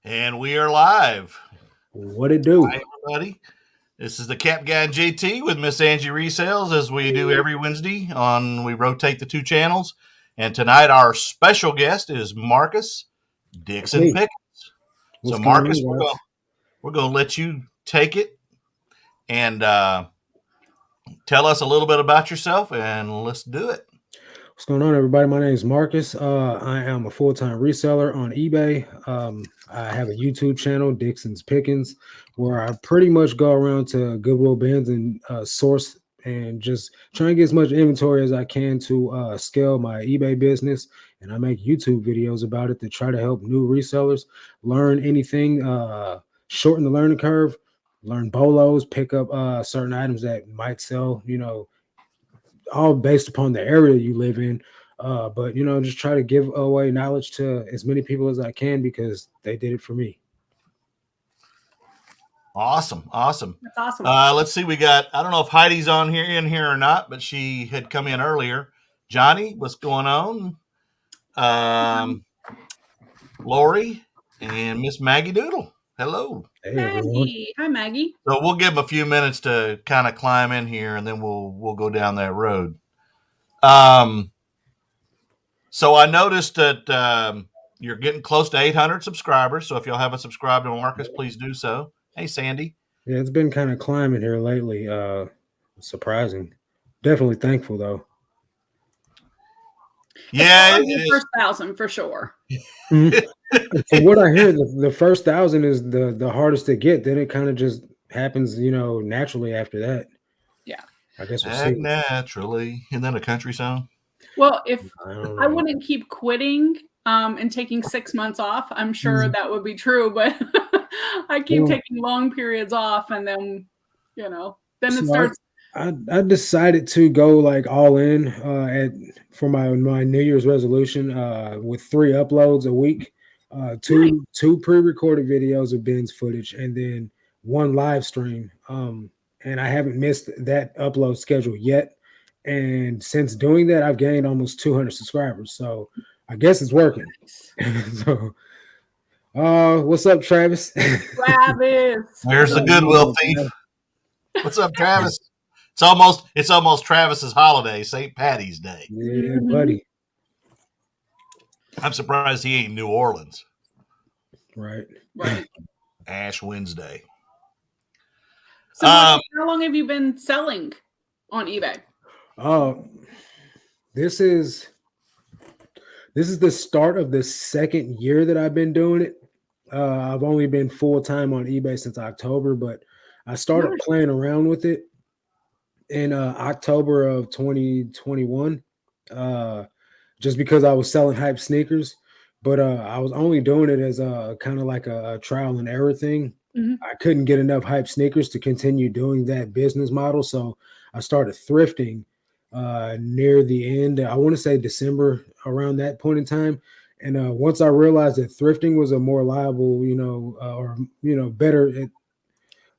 And we are live. What it do? Hi, everybody. This is the Cap Guy and JT with Miss Angie Resells, as we do every Wednesday. We rotate the two channels. And tonight, our special guest is Marcus Dixon Hey, Pickens. So, what's going Marcus, on, guys? we're going to let you take it and tell us a little bit about yourself, and let's do it. What's going on, everybody? My name is Marcus. I am a full-time reseller on eBay. I have a YouTube channel, Dixon's Pickens, where I pretty much go around to Goodwill bins and source and just try and get as much inventory as I can to scale my eBay business. And I make YouTube videos about it to try to help new resellers learn anything, shorten the learning curve, learn bolos, pick up certain items that might sell, all based upon the area you live in. But just try to give away knowledge to as many people as I can because they did it for me. Awesome. That's awesome. Let's see. I don't know if Heidi's in here or not, but she had come in earlier. Johnny, what's going on? Lori and Miss Maggie Doodle. Hello. Hey, everyone. Maggie. Hi, Maggie. So we'll give them a few minutes to kind of climb in here, and then we'll go down that road. So I noticed that you're getting close to 800 subscribers. So if y'all haven't subscribed to Marcus, please do so. Hey, Sandy. Yeah, it's been kind of climbing here lately. Surprising. Definitely thankful though. Yeah, the first 1,000 for sure. From what I hear, the first 1,000 is the hardest to get. Then it kind of just happens, naturally after that. Yeah, I guess we'll Act see. naturally. Isn't that a country song? Well, if don't I know. wouldn't keep quitting and taking 6 months off, I'm sure that would be true. But I keep Well, taking long periods off, and then then it So starts. I decided to go like all in for my New Year's resolution with 3 uploads a week, two pre-recorded videos of Ben's footage, and then 1 live stream. And I haven't missed that upload schedule yet. And since doing that, I've gained almost 200 subscribers. So I guess it's working. So, what's up, Travis? Travis. There's the Goodwill thief. What's up, Travis? It's almost Travis's holiday, St. Patty's Day. Yeah, buddy. I'm surprised he ain't in New Orleans. Right. Ash Wednesday. So, how long have you been selling on eBay? This is the start of the 2nd year that I've been doing it. I've only been full-time on eBay since October, but I started playing around with it in October of 2021, just because I was selling hype sneakers. But I was only doing it as a kind of like a trial and error thing. I couldn't get enough hype sneakers to continue doing that business model, so I started thrifting near the end. I want to say December, around that point in time. And once I realized that thrifting was a more liable, better.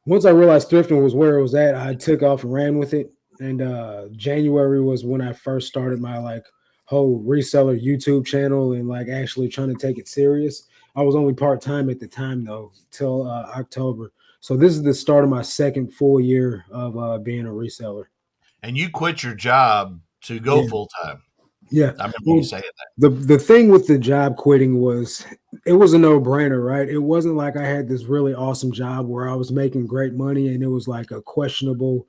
Once I realized thrifting was where it was at, I took off and ran with it. And January was when I first started my whole reseller YouTube channel and actually trying to take it serious. I was only part-time at the time though, till October. So this is the start of my 2nd full year of being a reseller. And you quit your job to go full-time. Yeah. I remember you saying that. The thing with the job quitting was it was a no-brainer, right? It wasn't like I had this really awesome job where I was making great money and it was like a questionable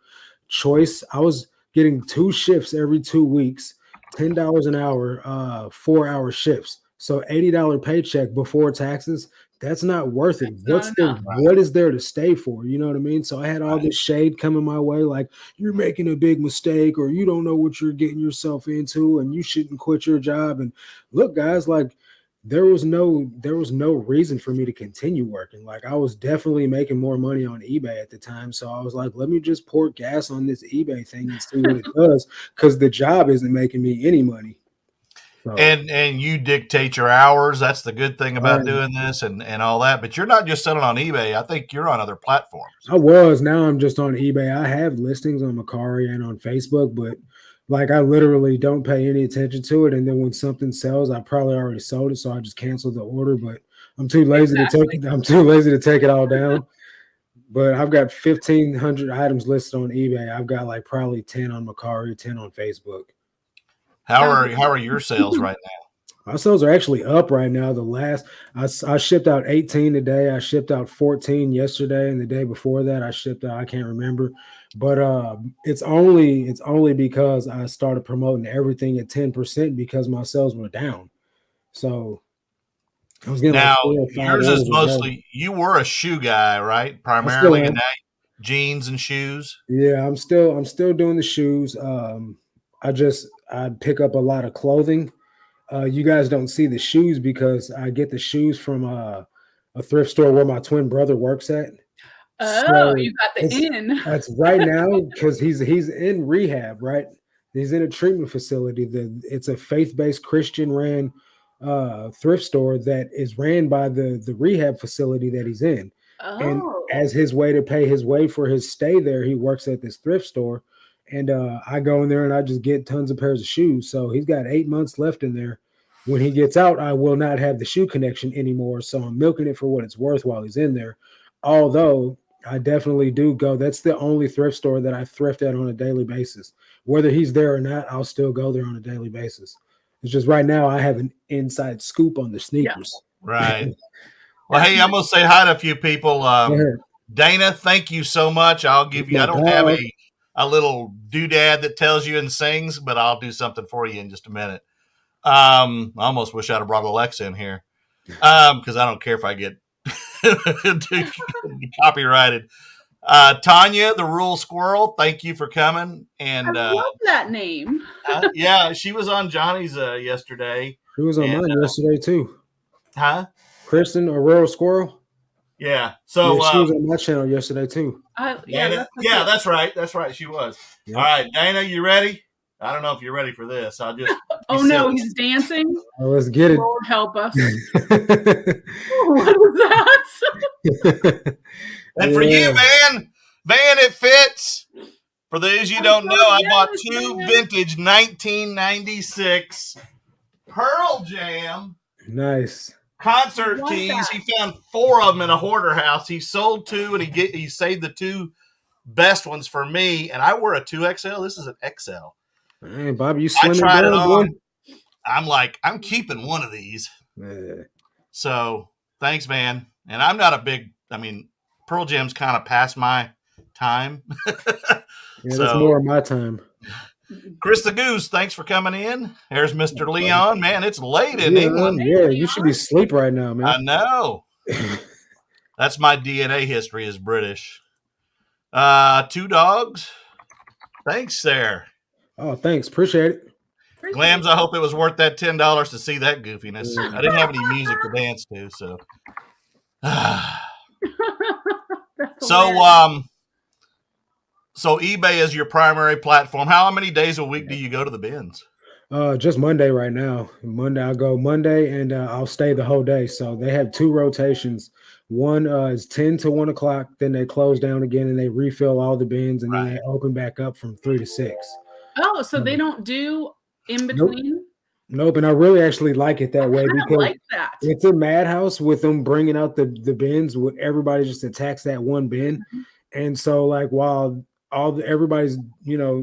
choice. I was getting 2 shifts every 2 weeks, $10 an hour, 4-hour shifts. So $80 paycheck before taxes. That's not worth it. What is there to stay for? You know what I mean? So I had all this shade coming my way, like you're making a big mistake or you don't know what you're getting yourself into and you shouldn't quit your job. And look, guys, there was no reason for me to continue working. I was definitely making more money on eBay at the time. So I was like, let me just pour gas on this eBay thing and see what it does, because the job isn't making me any money. So, and you dictate your hours. That's the good thing about doing this and all that. But you're not just selling on eBay. I think you're on other platforms. I was. Now I'm just on eBay. I have listings on Mercari and on Facebook, but I literally don't pay any attention to it. And then when something sells, I probably already sold it, so I just cancel the order. But I'm too lazy to take it. I'm too lazy to take it all down. But I've got 1,500 items listed on eBay. I've got like probably 10 on Mercari, 10 on Facebook. How are your sales right now? Our sales are actually up right now. I shipped out 18 today. I shipped out 14 yesterday, and the day before that I shipped out, I can't remember. But it's only because I started promoting everything at 10% because my sales were down. So I was getting Now, like 4 or 5 yours is orders a day. mostly, you were a shoe guy, right? Primarily, and now jeans and shoes. Yeah, I'm still doing the shoes. I pick up a lot of clothing. You guys don't see the shoes because I get the shoes from a thrift store where my twin brother works at. Oh, So you got the in. That's right now because he's in rehab, right? He's in a treatment facility. It's a faith-based Christian ran thrift store that is ran by the rehab facility that he's in. And as his way to pay his way for his stay there, he works at this thrift store. And I go in there and I just get tons of pairs of shoes. So he's got 8 months left in there. When he gets out, I will not have the shoe connection anymore. So I'm milking it for what it's worth while he's in there. Although I definitely do go. That's the only thrift store that I thrift at on a daily basis. Whether he's there or not, I'll still go there on a daily basis. It's just right now I have an inside scoop on the sneakers. Yeah. Right. Well, hey, I'm going to say hi to a few people. Dana, thank you so much. I'll give you, I don't have a little doodad that tells you and sings, but I'll do something for you in just a minute. I almost wish I'd have brought Alexa in here because I don't care if I get copyrighted. Tanya, the Rural Squirrel, thank you for coming. And I love that name. Yeah, she was on Johnny's yesterday. She was on mine yesterday too. Huh? Kristen, a Rural Squirrel. Yeah. So she was on my channel yesterday too. That's right. That's right. She was. Yep. All right, Dana, you ready? I don't know if you're ready for this. I'll just. No, he's dancing. Let's get it. Lord help us. What was that? And for you, Van, it fits. For those you don't know, I bought two vintage 1996 Pearl Jam. Nice. Concert tees. He found 4 of them in a hoarder house. He sold 2 and he saved the 2 best ones for me. And I wear a 2XL. This is an XL. Hey, Bobby, you slimming I tried down, it on. boy? I'm like, I'm keeping one of these. Yeah. So thanks, man. And I'm not a big, Pearl Jam's kind of past my time. That's more of my time. Chris the Goose, thanks for coming in. There's Mr. Leon. Man, it's late in England. Yeah, you should be asleep right now, man. I know. That's my DNA history is British. 2 dogs. Thanks, there. Oh, thanks. Appreciate it. Glams, I hope it was worth that $10 to see that goofiness. I didn't have any music to dance to, so. So eBay is your primary platform. How many days a week do you go to the bins? Just Monday right now. I'll go Monday and I'll stay the whole day. So they have 2 rotations. One is 10 to 1 o'clock. Then they close down again and they refill all the bins and then they open back up from 3 to 6. Oh, so they don't do in between? Nope. And I really actually like it that way because like that. It's a madhouse with them bringing out the bins with everybody just attacks that one bin. Mm-hmm. And so like while everybody's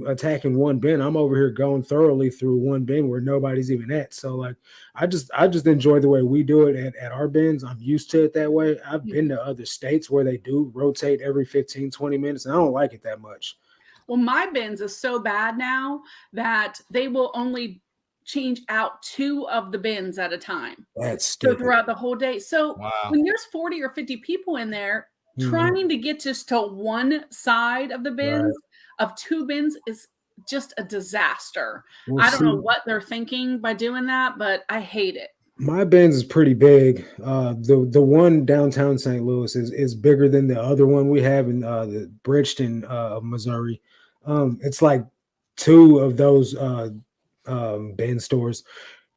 attacking one bin, I'm over here going thoroughly through one bin where nobody's even at. So like I just enjoy the way we do it at our bins. I'm used to it that way. I've been to other states where they do rotate every 15-20 minutes and I don't like it that much. Well, my bins is so bad now that they will only change out 2 of the bins at a time. That's stupid. So throughout the whole day. So when there's 40 or 50 people in there, trying to get just to one side of the bins of 2 bins is just a disaster. I don't know what they're thinking by doing that, but I hate it. My bins is pretty big. The one downtown St. Louis is bigger than the other one we have in the Bridgeton, Missouri. It's like 2 of those bin stores,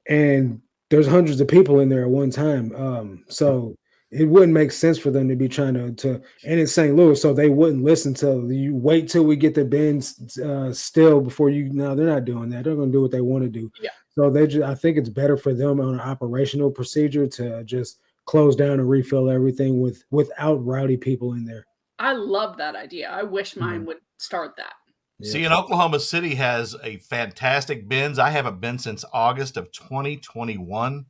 and there's hundreds of people in there at one time. So it wouldn't make sense for them to be trying to and it's St. Louis, so they wouldn't listen to you. Wait till we get the bins still before you. No, they're not doing that. They're going to do what they want to do. Yeah. So I think it's better for them on an operational procedure to just close down and refill everything without rowdy people in there. I love that idea. I wish mine would start that. See, in Oklahoma City has a fantastic bins. I haven't been since August of 2021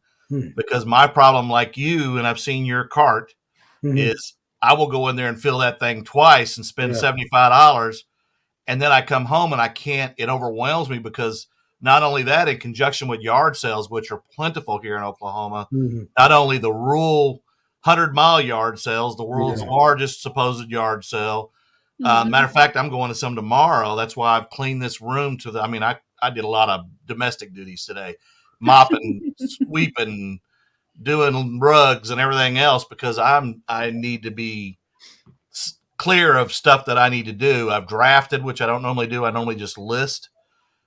because my problem, like you, and I've seen your cart, is I will go in there and fill that thing twice and spend $75. And then I come home and I can't, it overwhelms me because not only that, in conjunction with yard sales, which are plentiful here in Oklahoma, not only the rural 100-mile yard sales, the world's largest supposed yard sale. Matter of fact, I'm going to some tomorrow. That's why I've cleaned this room I did a lot of domestic duties today, mopping, sweeping, doing rugs and everything else because I need to be clear of stuff that I need to do. I've drafted, which I don't normally do. I normally just list,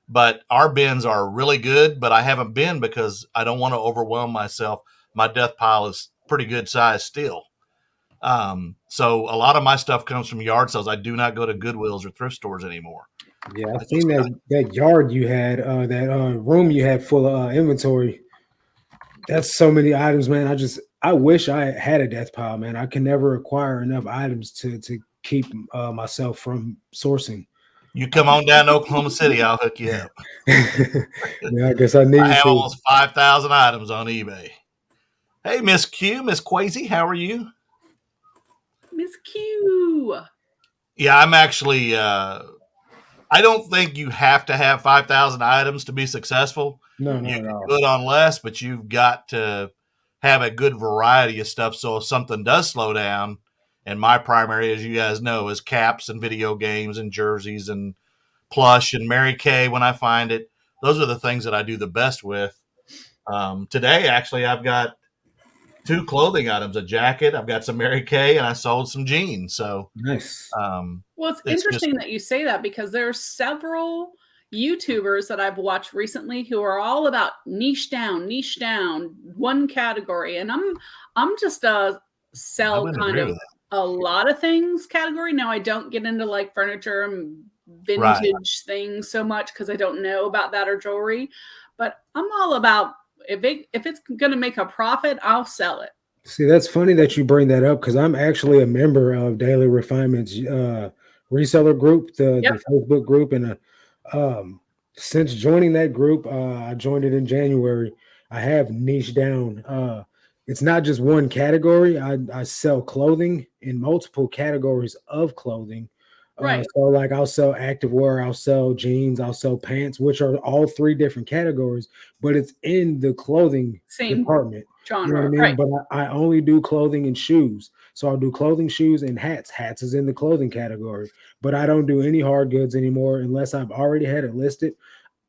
but our bins are really good, but I haven't been because I don't want to overwhelm myself. My death pile is pretty good size still. So a lot of my stuff comes from yard sales. I do not go to Goodwills or thrift stores anymore. Yeah, I've seen that yard you had, that room you had full of inventory. That's so many items, man. I wish I had a death pile, man. I can never acquire enough items to keep myself from sourcing. You come on down to Oklahoma City, I'll hook you up. Yeah, I guess I need to. I have almost 5,000 items on eBay. Hey, Miss Q, Miss Quasi, how are you? Miss Q. Yeah, I'm actually, I don't think you have to have 5,000 items to be successful. No, you can do it on less, but you've got to have a good variety of stuff. So if something does slow down, and my primary, as you guys know, is caps and video games and jerseys and plush and Mary Kay when I find it. Those are the things that I do the best with. Today, actually, I've got 2 clothing items, a jacket. I've got some Mary Kay, and I sold some jeans. So nice. Well, it's interesting that you say that because there are several YouTubers that I've watched recently who are all about niche down, one category, and I'm just a sell kind of a lot of things category. Now I don't get into like furniture and vintage things so much because I don't know about that or jewelry, but I'm all about if it's going to make a profit, I'll sell it. See, that's funny that you bring that up because I'm actually a member of Daily Refinement's reseller group, the Facebook group, and since joining that group, I joined it in January. I have niche down. It's not just one category. I sell clothing in multiple categories of clothing. Right. So like I'll sell activewear, I'll sell jeans, I'll sell pants, which are all 3 different categories, but it's in the clothing department. Genre, you know what I mean? right. But I only do clothing and shoes. So I'll do clothing, shoes, and hats. Hats is in the clothing category, but I don't do any hard goods anymore unless I've already had it listed.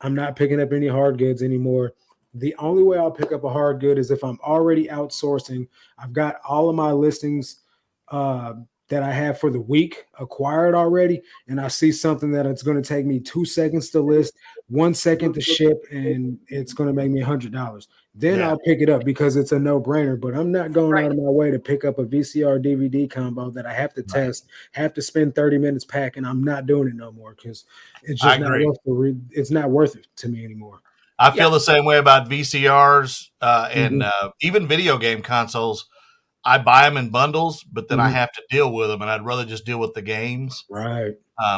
I'm not picking up any hard goods anymore. The only way I'll pick up a hard good is if I'm already outsourcing. I've got all of my listings that I have for the week acquired already, and I see something that it's going to take me 2 seconds to list, 1 second to ship, and it's going to make me $100. Then I'll pick it up because it's a no-brainer. But I'm not going out of my way to pick up a VCR DVD combo that I have to test, have to spend 30 minutes packing. I'm not doing it no more because it's just it's not worth it to me anymore. I feel the same way about VCRs and even video game consoles. I buy them in bundles, but then I have to deal with them, and I'd rather just deal with the games. Right.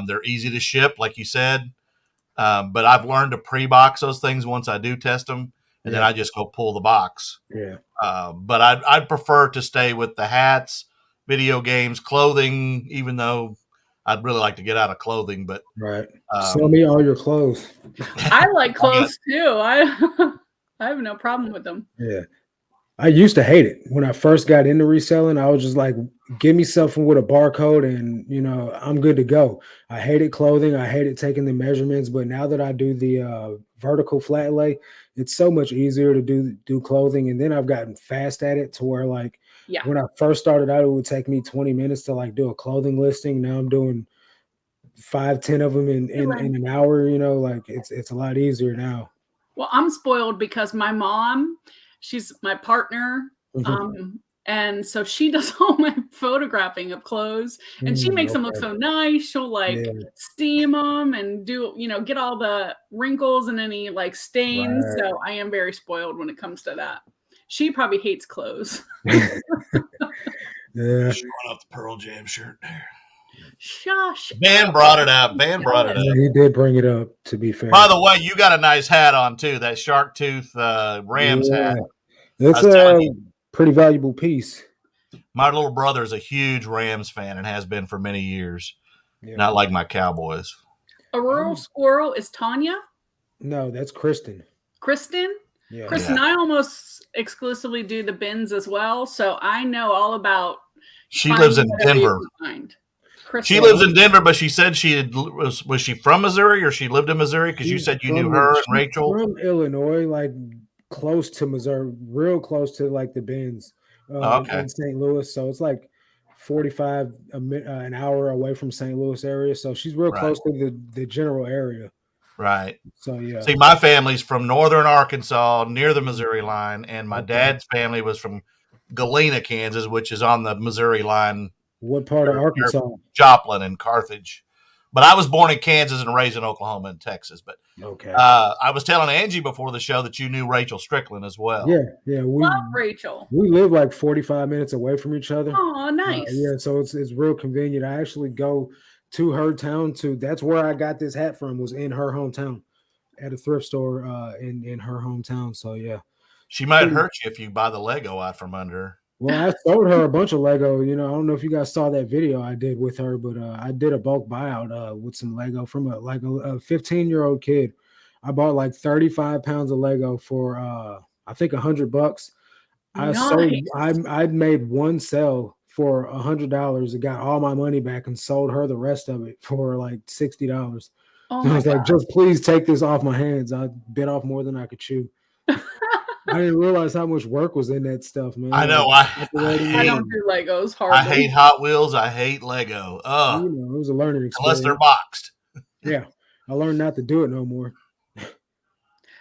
They're easy to ship, like you said, but I've learned to pre-box those things once I do test them, and then I just go pull the box. Yeah. But I'd prefer to stay with the hats, video games, clothing, even though I'd really like to get out of clothing. But sell me all your clothes. I like clothes too. I have no problem with them. Yeah. I used to hate it when I first got into reselling. I was just like, give me something with a barcode and, I'm good to go. I hated clothing. I hated taking the measurements. But now that I do the vertical flat lay, it's so much easier to do clothing. And then I've gotten fast at it to where when I first started out, it would take me 20 minutes to do a clothing listing. Now I'm doing 5-10 of them in an hour, it's a lot easier now. Well, I'm spoiled because my mom, she's my partner. And so she does all my photographing of clothes and she makes them look so nice. She'll steam them and do, get all the wrinkles and any stains. So I am very spoiled when it comes to that. She probably hates clothes. Yeah. Showing off the Pearl Jam shirt there. Shush. Van brought it up. Van brought it up. He did bring it up, to be fair. By the way, you got a nice hat on too. That shark tooth Rams hat. It's a pretty valuable piece. My little brother is a huge Rams fan and has been for many years. Yeah. Not like my Cowboys. A rural squirrel is Tanya? No, that's Kristen. Kristen? Yeah. Kristen, I almost exclusively do the bins as well, so I know all about. She lives in Denver. She lives in Denver, but she said was she from Missouri or she lived in Missouri? Because you said you knew her and Rachel. From Illinois, like close to Missouri, real close to like the bins in St. Louis. So it's like 45 an hour away from St. Louis area. So she's real close to the general area. Right. So yeah. See, my family's from northern Arkansas, near the Missouri line, and my dad's family was from Galena, Kansas, which is on the Missouri line. What part of Arkansas? Joplin and Carthage. But I was born in Kansas and raised in Oklahoma and Texas. But I was telling Angie before the show that you knew Rachel Strickland as well. Yeah. We love Rachel. We live like 45 minutes away from each other. Oh, nice. So it's real convenient. I actually go to her town that's where I got this hat from, was in her hometown at a thrift store in her hometown. So yeah. She might hurt you if you buy the Lego out from under her. Well, I sold her a bunch of Lego. I don't know if you guys saw that video I did with her, but I did a bulk buyout with some Lego from a 15-year-old kid. I bought like 35 pounds of Lego for I think $100. I made one sale for $100. It got all my money back and sold her the rest of it for like $60. I was like, just please take this off my hands. I bit off more than I could chew. I didn't realize how much work was in that stuff, man. I know. I don't do Legos hardly. I hate Hot Wheels. I hate Lego. It was a learning experience. Unless they're boxed. Yeah. I learned not to do it no more.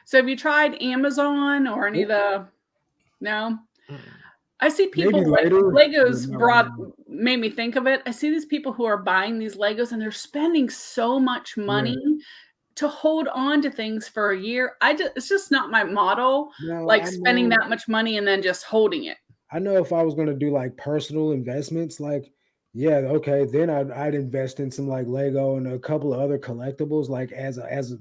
So have you tried Amazon or any of the no? I see people Legos made me think of it. I see these people who are buying these Legos and they're spending so much money to hold on to things for a year. It's just not my model. Spending that much money and then just holding it. I know if I was going to do like personal investments, then I'd invest in some like Lego and a couple of other collectibles, like as a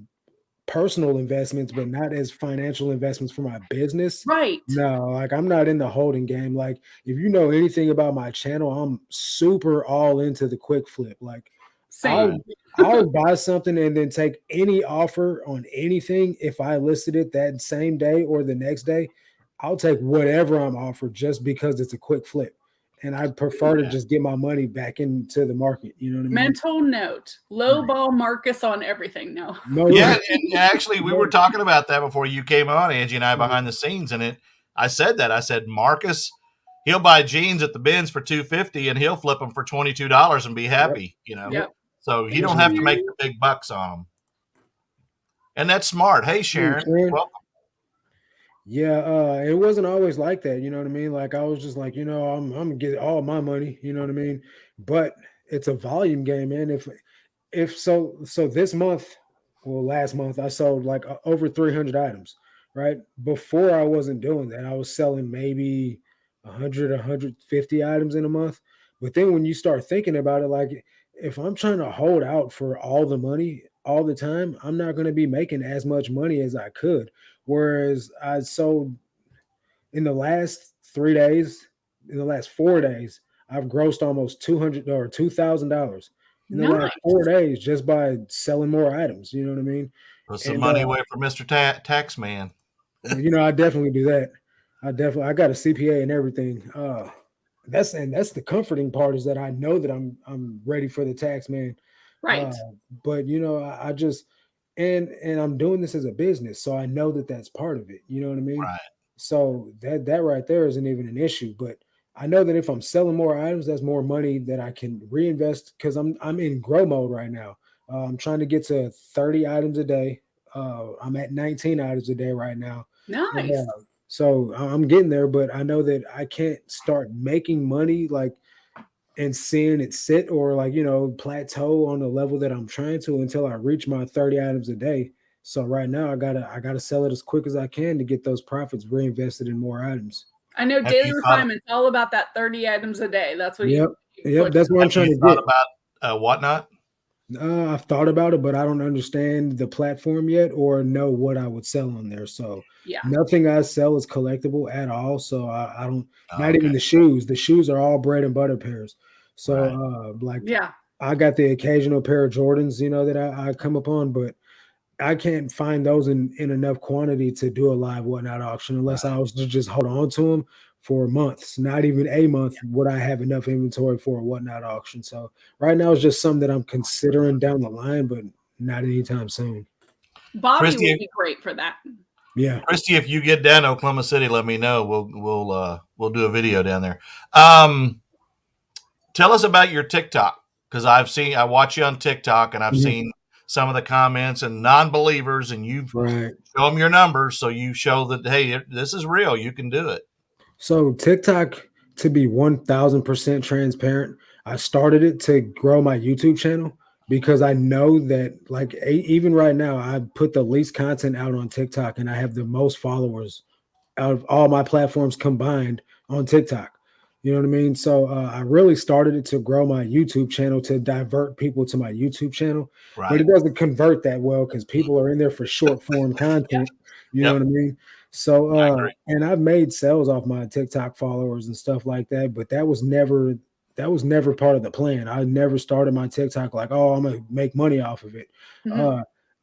personal investments, but not as financial investments for my business. Right. No, like I'm not in the holding game. Like if you know anything about my channel, I'm super all into the quick flip. Like I'll buy something and then take any offer on anything. If I listed it that same day or the next day, I'll take whatever I'm offered just because it's a quick flip. And I prefer to just get my money back into the market. You know what I mean? Mental note: low ball Marcus on everything. No. Yeah, and actually, we were talking about that before you came on, Angie and I, behind the scenes, and I said that. I said Marcus, he'll buy jeans at the bins for $250, and he'll flip them for $22 and be happy. So you don't have to make the big bucks on them, and that's smart. Hey, Sharon, welcome. Yeah, it wasn't always like that, you know what I mean? Like I was just like, I'm gonna get all my money, you know what I mean? But it's a volume game, man. If so this month, last month I sold like over 300 items, right? Before I wasn't doing that. I was selling maybe 100, 150 items in a month. But then when you start thinking about it, like if I'm trying to hold out for all the money all the time, I'm not going to be making as much money as I could. Whereas I sold in the last 3 days, in the last 4 days, I've grossed almost $200 or $2,000 in the last 4 days just by selling more items. You know what I mean? Put some money away for Mr. Taxman. I definitely do that. I got a CPA and everything. That's the comforting part, is that I know that I'm ready for the tax man. Right. But I just and I'm doing this as a business, so I know that that's part of it. You know what I mean? Right. So that right there isn't even an issue. But I know that if I'm selling more items, that's more money that I can reinvest, because I'm in grow mode right now. I'm trying to get to 30 items a day. I'm at 19 items a day right now. Nice. So I'm getting there, but I know that I can't start making money and seeing it sit or plateau on the level that I'm trying to until I reach my 30 items a day. So right now I gotta sell it as quick as I can to get those profits reinvested in more items. I know Daily Refinement's all about that 30 items a day. That's what Yep. That's what I'm trying to thought get. about Whatnot? I've thought about it, but I don't understand the platform yet or know what I would sell on there. So nothing I sell is collectible at all. So I don't, not even the shoes. The shoes are all bread and butter pairs. So I got the occasional pair of Jordans, that I come upon, but I can't find those in enough quantity to do a live Whatnot auction unless I was to just hold on to them for months. Not even a month would I have enough inventory for a Whatnot auction. So right now it's just something that I'm considering down the line, but not anytime soon. Bobby would be great for that. Yeah, Christy, if you get down to Oklahoma City, let me know. We'll do a video down there. Tell us about your TikTok, because I watch you on TikTok, and I've seen some of the comments and non-believers, and you've show them your numbers, so you show that, hey, this is real. You can do it. So TikTok, to be 1000% transparent, I started it to grow my YouTube channel because I know that, like, even right now, I put the least content out on TikTok, and I have the most followers out of all my platforms combined on TikTok. You know what I mean? So I really started it to grow my YouTube channel, to divert people to my YouTube channel. But it doesn't convert that well because people are in there for short form content. You know what I mean? So and I've made sales off my TikTok followers and stuff like that, but that was never part of the plan. I never started my TikTok like, oh, I'm gonna make money off of it.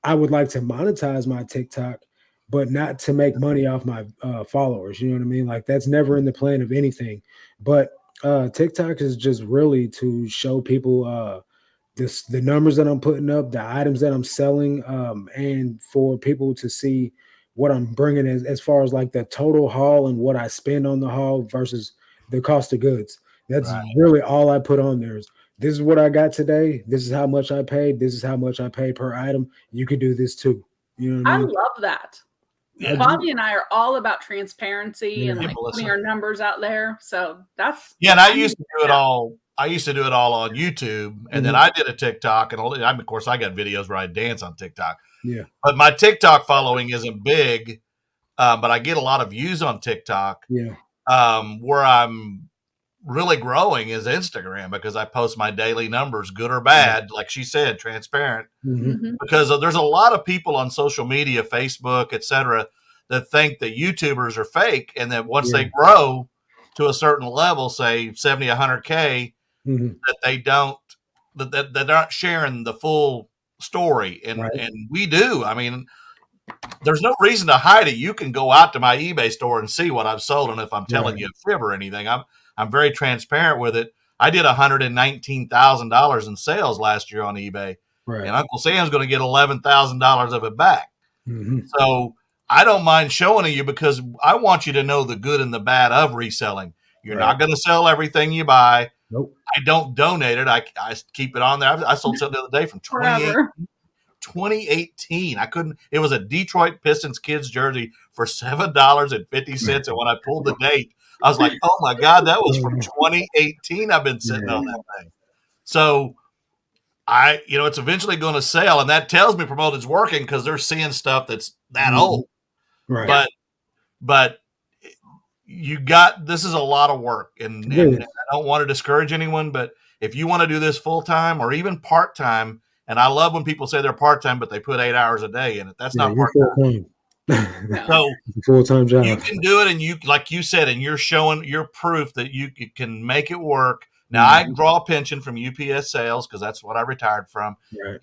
I would like to monetize my TikTok, but not to make money off my followers. You know what I mean? Like, that's never in the plan of anything. But TikTok is just really to show people the numbers that I'm putting up, the items that I'm selling, and for people to see what I'm bringing as far as like the total haul and what I spend on the haul versus the cost of goods. That's really all I put on there. This is what I got today. This is how much I paid. This is how much I paid per item. You could do this too. You know what I mean? I love that. Bobby and I are all about transparency and like putting our numbers out there. So that's and I used to do it all. I used to do it all on YouTube, and then I did a TikTok, and of course I got videos where I dance on TikTok. Yeah, but my TikTok following isn't big, but I get a lot of views on TikTok. Yeah, where I'm really growing is Instagram, because I post my daily numbers, good or bad, like she said, transparent. Because there's a lot of people on social media, Facebook, etc., that think that YouTubers are fake, and that once they grow to a certain level, say 70, 100K, that they don't, that they're not sharing the full story. And we do. I mean, there's no reason to hide it. You can go out to my eBay store and see what I've sold, and if I'm telling you a fib or anything, I'm very transparent with it. I did $119,000 in sales last year on eBay, and Uncle Sam's going to get $11,000 of it back. So I don't mind showing you, because I want you to know the good and the bad of reselling. You're not going to sell everything you buy. Nope. I don't donate it. I keep it on there. I sold something the other day from 2018. I couldn't. It was a Detroit Pistons kids jersey for $7.50, and when I pulled the date, I was like, "Oh my God, that was from 2018." I've been sitting on that thing. So it's eventually going to sell, and that tells me Promoted's working, because they're seeing stuff that's that old. But this is a lot of work, and I don't want to discourage anyone, but if you want to do this full time or even part time, and I love when people say they're part time, but they put 8 hours a day in it. That's not part time. So full-time job. You can do it, and you, like you said, and you're showing your proof that you can make it work. Now I draw a pension from UPS sales, because that's what I retired from.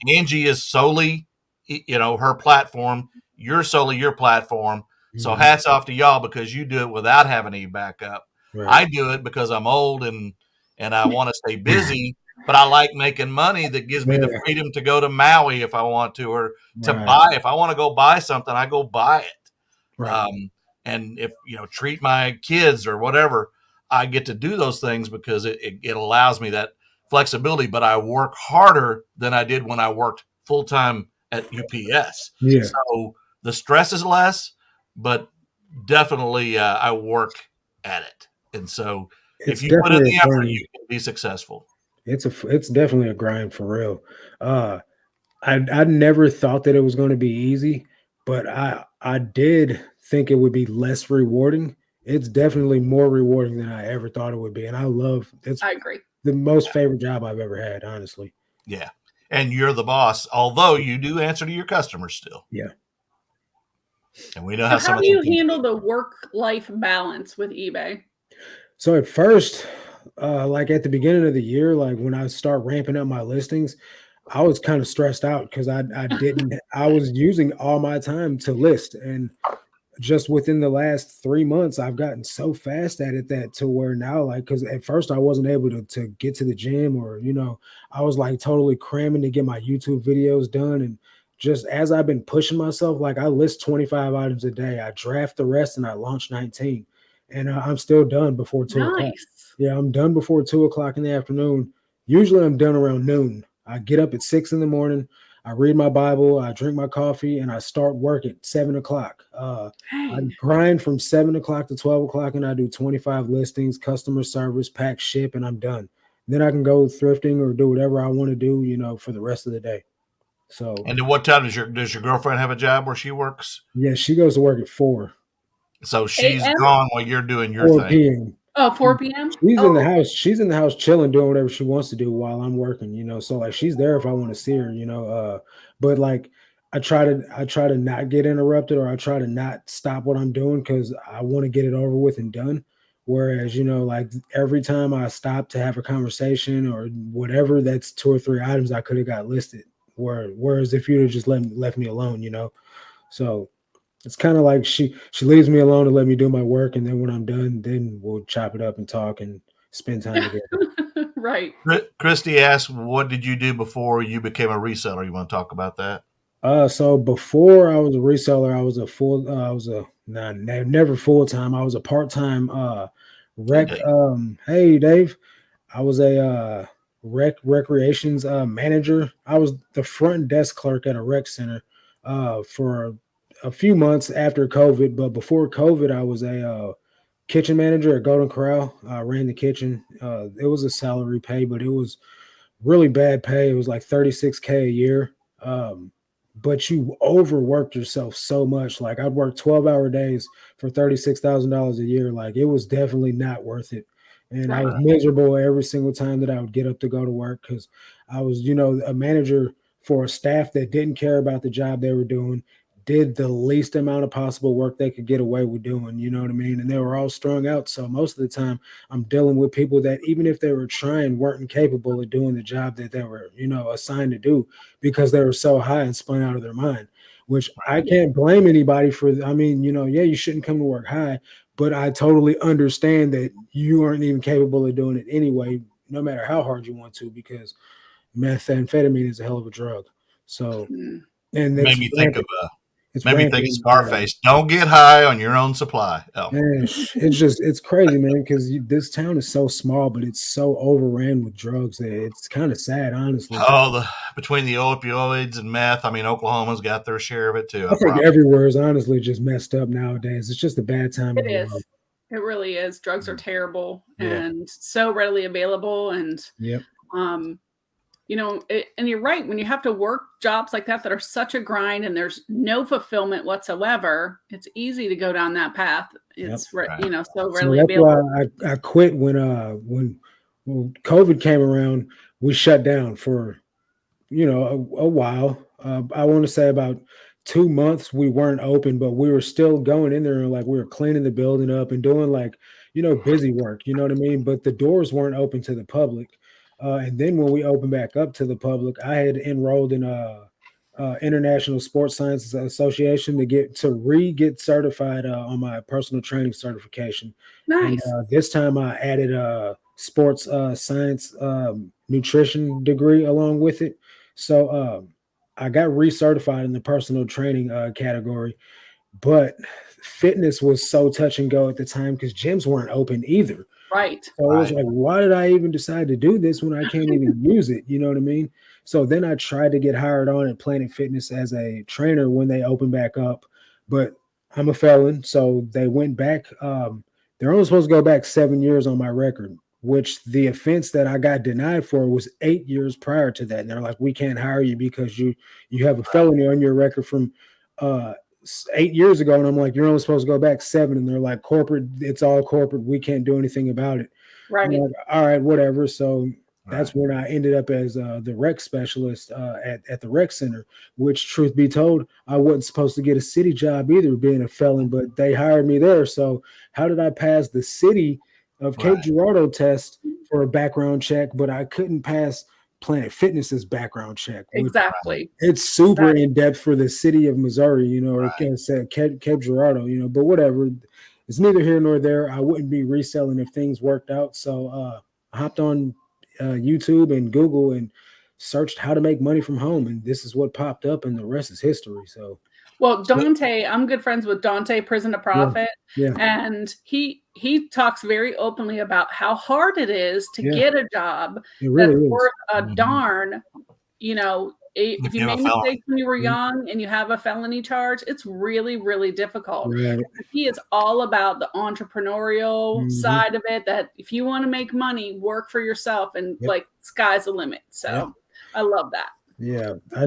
Angie is solely, her platform. You're solely your platform. So hats off to y'all, because you do it without having any backup. I do it because I'm old and I want to stay busy, but I like making money that gives me the freedom to go to Maui if I want to, or to buy. If I want to go buy something, I go buy it. And if, treat my kids or whatever, I get to do those things because it allows me that flexibility, but I work harder than I did when I worked full-time at UPS. So the stress is less, but definitely I work at it. And so if you put in the effort, you can be successful. It's definitely a grind for real. I never thought that it was going to be easy, but I did think it would be less rewarding. It's definitely more rewarding than I ever thought it would be, and I agree. the most favorite job I've ever had, honestly. Yeah. And you're the boss, although you do answer to your customers still. Yeah. And we know So how do you handle the work-life balance with eBay? So at first, like at the beginning of the year, like when I start ramping up my listings, I was kind of stressed out because I was using all my time to list. And just within the last 3 months, I've gotten so fast at it that to where now, like, because at first I wasn't able to get to the gym, or I was like totally cramming to get my YouTube videos done. And just as I've been pushing myself, like I list 25 items a day, I draft the rest, and I launch 19, and I'm still done before 2 o'clock. Nice. Yeah, I'm done before 2 o'clock in the afternoon. Usually I'm done around noon. I get up at 6 in the morning. I read my Bible, I drink my coffee, and I start work at 7 o'clock. I grind from 7 o'clock to 12 o'clock, and I do 25 listings, customer service, pack, ship, and I'm done. Then I can go thrifting or do whatever I want to do, for the rest of the day. So. And at what time does your girlfriend have a job where she works? Yeah, she goes to work at 4. So she's gone while you're doing your 4 thing. p.m. Oh, 4 p.m. She's in the house. She's in the house chilling, doing whatever she wants to do while I'm working. So like she's there if I want to see her. But like I try to not get interrupted, or I try to not stop what I'm doing because I want to get it over with and done. Whereas, like every time I stop to have a conversation or whatever, that's 2 or 3 items I could have got listed. Whereas if you'd have just left me alone, so it's kind of like she leaves me alone to let me do my work, and then when I'm done, then we'll chop it up and talk and spend time together. Right. Christy asked, "What did you do before you became a reseller?" You want to talk about that? So before I was a reseller, I was never full time. I was a part time rec. Hey Dave, I was a recreations manager. I was the front desk clerk at a rec center for a few months after COVID, but before COVID, I was a kitchen manager at Golden Corral. I ran the kitchen. It was a salary pay, but it was really bad pay. It was like $36K a year. But you overworked yourself so much. Like I'd work 12-hour days for $36,000 a year. Like it was definitely not worth it. And I was miserable every single time that I would get up to go to work because I was, a manager for a staff that didn't care about the job they were doing, did the least amount of possible work they could get away with doing, you know what I mean? And they were all strung out. So most of the time I'm dealing with people that even if they were trying, weren't capable of doing the job that they were, assigned to do because they were so high and spun out of their mind, which I can't blame anybody for. You shouldn't come to work high, but I totally understand that you aren't even capable of doing it anyway, no matter how hard you want to, because methamphetamine is a hell of a drug. So, and made me think of Scarface. Don't get high on your own supply. Oh. Man, it's crazy, man, because this town is so small, but it's so overran with drugs that it's kind of sad, honestly. Oh, between the opioids and meth, Oklahoma's got their share of it too. I think everywhere is honestly just messed up nowadays. It's just a bad time. It is. It really is. Drugs are terrible and so readily available, and and you're right. When you have to work jobs like that are such a grind and there's no fulfillment whatsoever, it's easy to go down that path. It's so readily available. Why I quit when COVID came around. We shut down for a while. I want to say about 2 months we weren't open, but we were still going in there and like we were cleaning the building up and doing busy work. You know what I mean? But the doors weren't open to the public. And then when we opened back up to the public, I had enrolled in International Sports Sciences Association to get certified on my personal training certification. Nice. And this time I added a sports science nutrition degree along with it. So I got recertified in the personal training category, but fitness was so touch and go at the time because gyms weren't open either. Right. So it was like, why did I even decide to do this when I can't even use it? You know what I mean? So then I tried to get hired on at Planet Fitness as a trainer when they opened back up, but I'm a felon. So they went back. They're only supposed to go back 7 years on my record, which the offense that I got denied for was 8 years prior to that. And they're like, we can't hire you because you have a felony on your record from 8 years ago. And I'm like, you're only supposed to go back 7. And they're like, corporate, it's all corporate. We can't do anything about it. Right. Like, all right, whatever. So that's when I ended up as the rec specialist at the rec center, which, truth be told, I wasn't supposed to get a city job either, being a felon, but they hired me there. So how did I pass the city of Cape Girardeau test for a background check, but I couldn't pass Planet Fitness's background check? Exactly. It's super in depth for the city of Missouri, or Cape Girardeau, but whatever. It's neither here nor there. I wouldn't be reselling if things worked out. So I hopped on YouTube and Google and searched how to make money from home, and this is what popped up, and the rest is history. So, well, Dante, I'm good friends with Dante, Prison to Profit, yeah. And he talks very openly about how hard it is to get a job really that's worth a darn. If you made mistakes when you were young and you have a felony charge, it's really, really difficult. Right. He is all about the entrepreneurial side of it, that if you want to make money, work for yourself, and like sky's the limit. So I love that. Yeah, I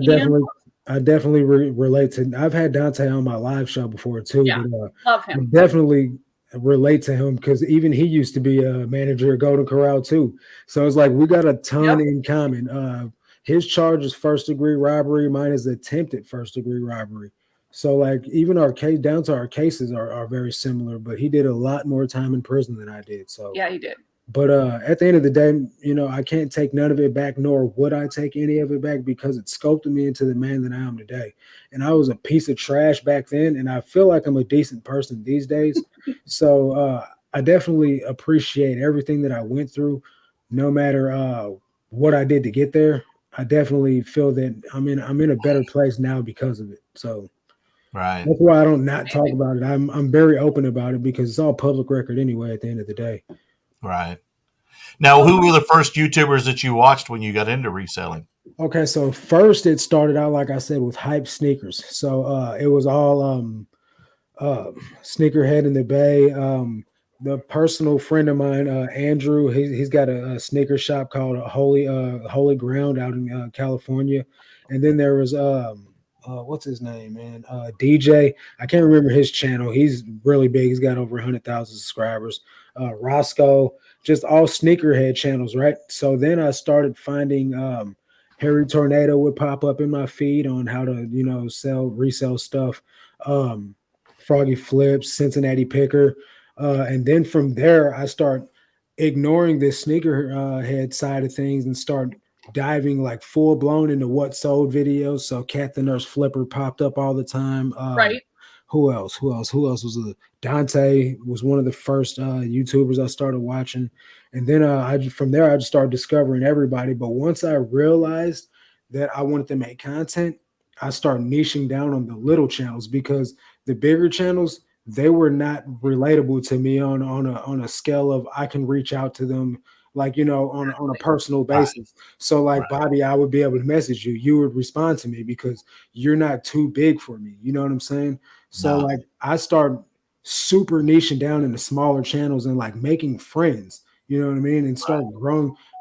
definitely relate to. I've had Dante on my live show before too. Yeah, but, love him. I definitely relate to him because even he used to be a manager at Golden Corral too. So it's like we got a ton in common. His charge is first-degree robbery. Mine is attempted first-degree robbery. So, like, even our case, down to our cases are very similar. But he did a lot more time in prison than I did. So yeah, he did. But at the end of the day, I can't take none of it back, nor would I take any of it back, because it sculpted me into the man that I am today. And I was a piece of trash back then, and I feel like I'm a decent person these days. So I definitely appreciate everything that I went through, no matter what I did to get there. I definitely feel that I'm in a better place now because of it. So that's why I don't not talk about it. I'm very open about it because it's all public record anyway at the end of the day. Right. Now, who were the first YouTubers that you watched when you got into reselling? Okay, so first it started out, like I said, with hype sneakers. So it was all Sneakerhead in the Bay. The personal friend of mine, Andrew, he's got a sneaker shop called Holy Ground out in California. And then there was what's his name, man? DJ. I can't remember his channel. He's really big. He's got over 100,000 subscribers. Roscoe, just all sneakerhead channels, right? So then I started finding Harry Tornado would pop up in my feed on how to, resell stuff. Froggy Flips, Cincinnati Picker. And then from there, I start ignoring this sneaker head side of things and start diving like full blown into what sold videos. So Cat the Nurse Flipper popped up all the time. Right. Who else was Dante was one of the first YouTubers I started watching. And then from there, I just started discovering everybody. But once I realized that I wanted to make content, I started niching down on the little channels, because the bigger channels, they were not relatable to me on a scale of I can reach out to them, like, on a personal basis. So like Bobby, I would be able to message you. You would respond to me because you're not too big for me. You know what I'm saying? So like I start super niching down into smaller channels and like making friends, you know what I mean? And start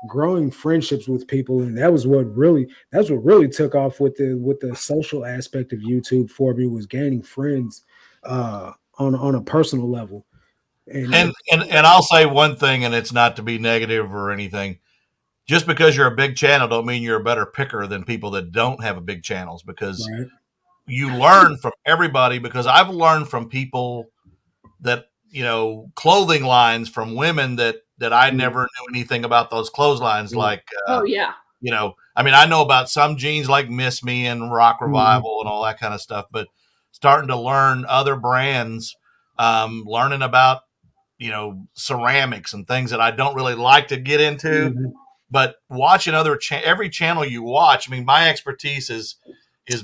growing friendships with people. And that's what really took off with the social aspect of YouTube for me, was gaining friends on a personal level. And I'll say one thing, and it's not to be negative or anything. Just because you're a big channel don't mean you're a better picker than people that don't have a big channels, because you learn from everybody. Because I've learned from people that, clothing lines from women that I never knew anything about those clotheslines. Like, I know about some jeans like Miss Me and Rock Revival and all that kind of stuff, but starting to learn other brands, learning about, ceramics and things that I don't really like to get into, but watching every channel you watch. I mean, my expertise is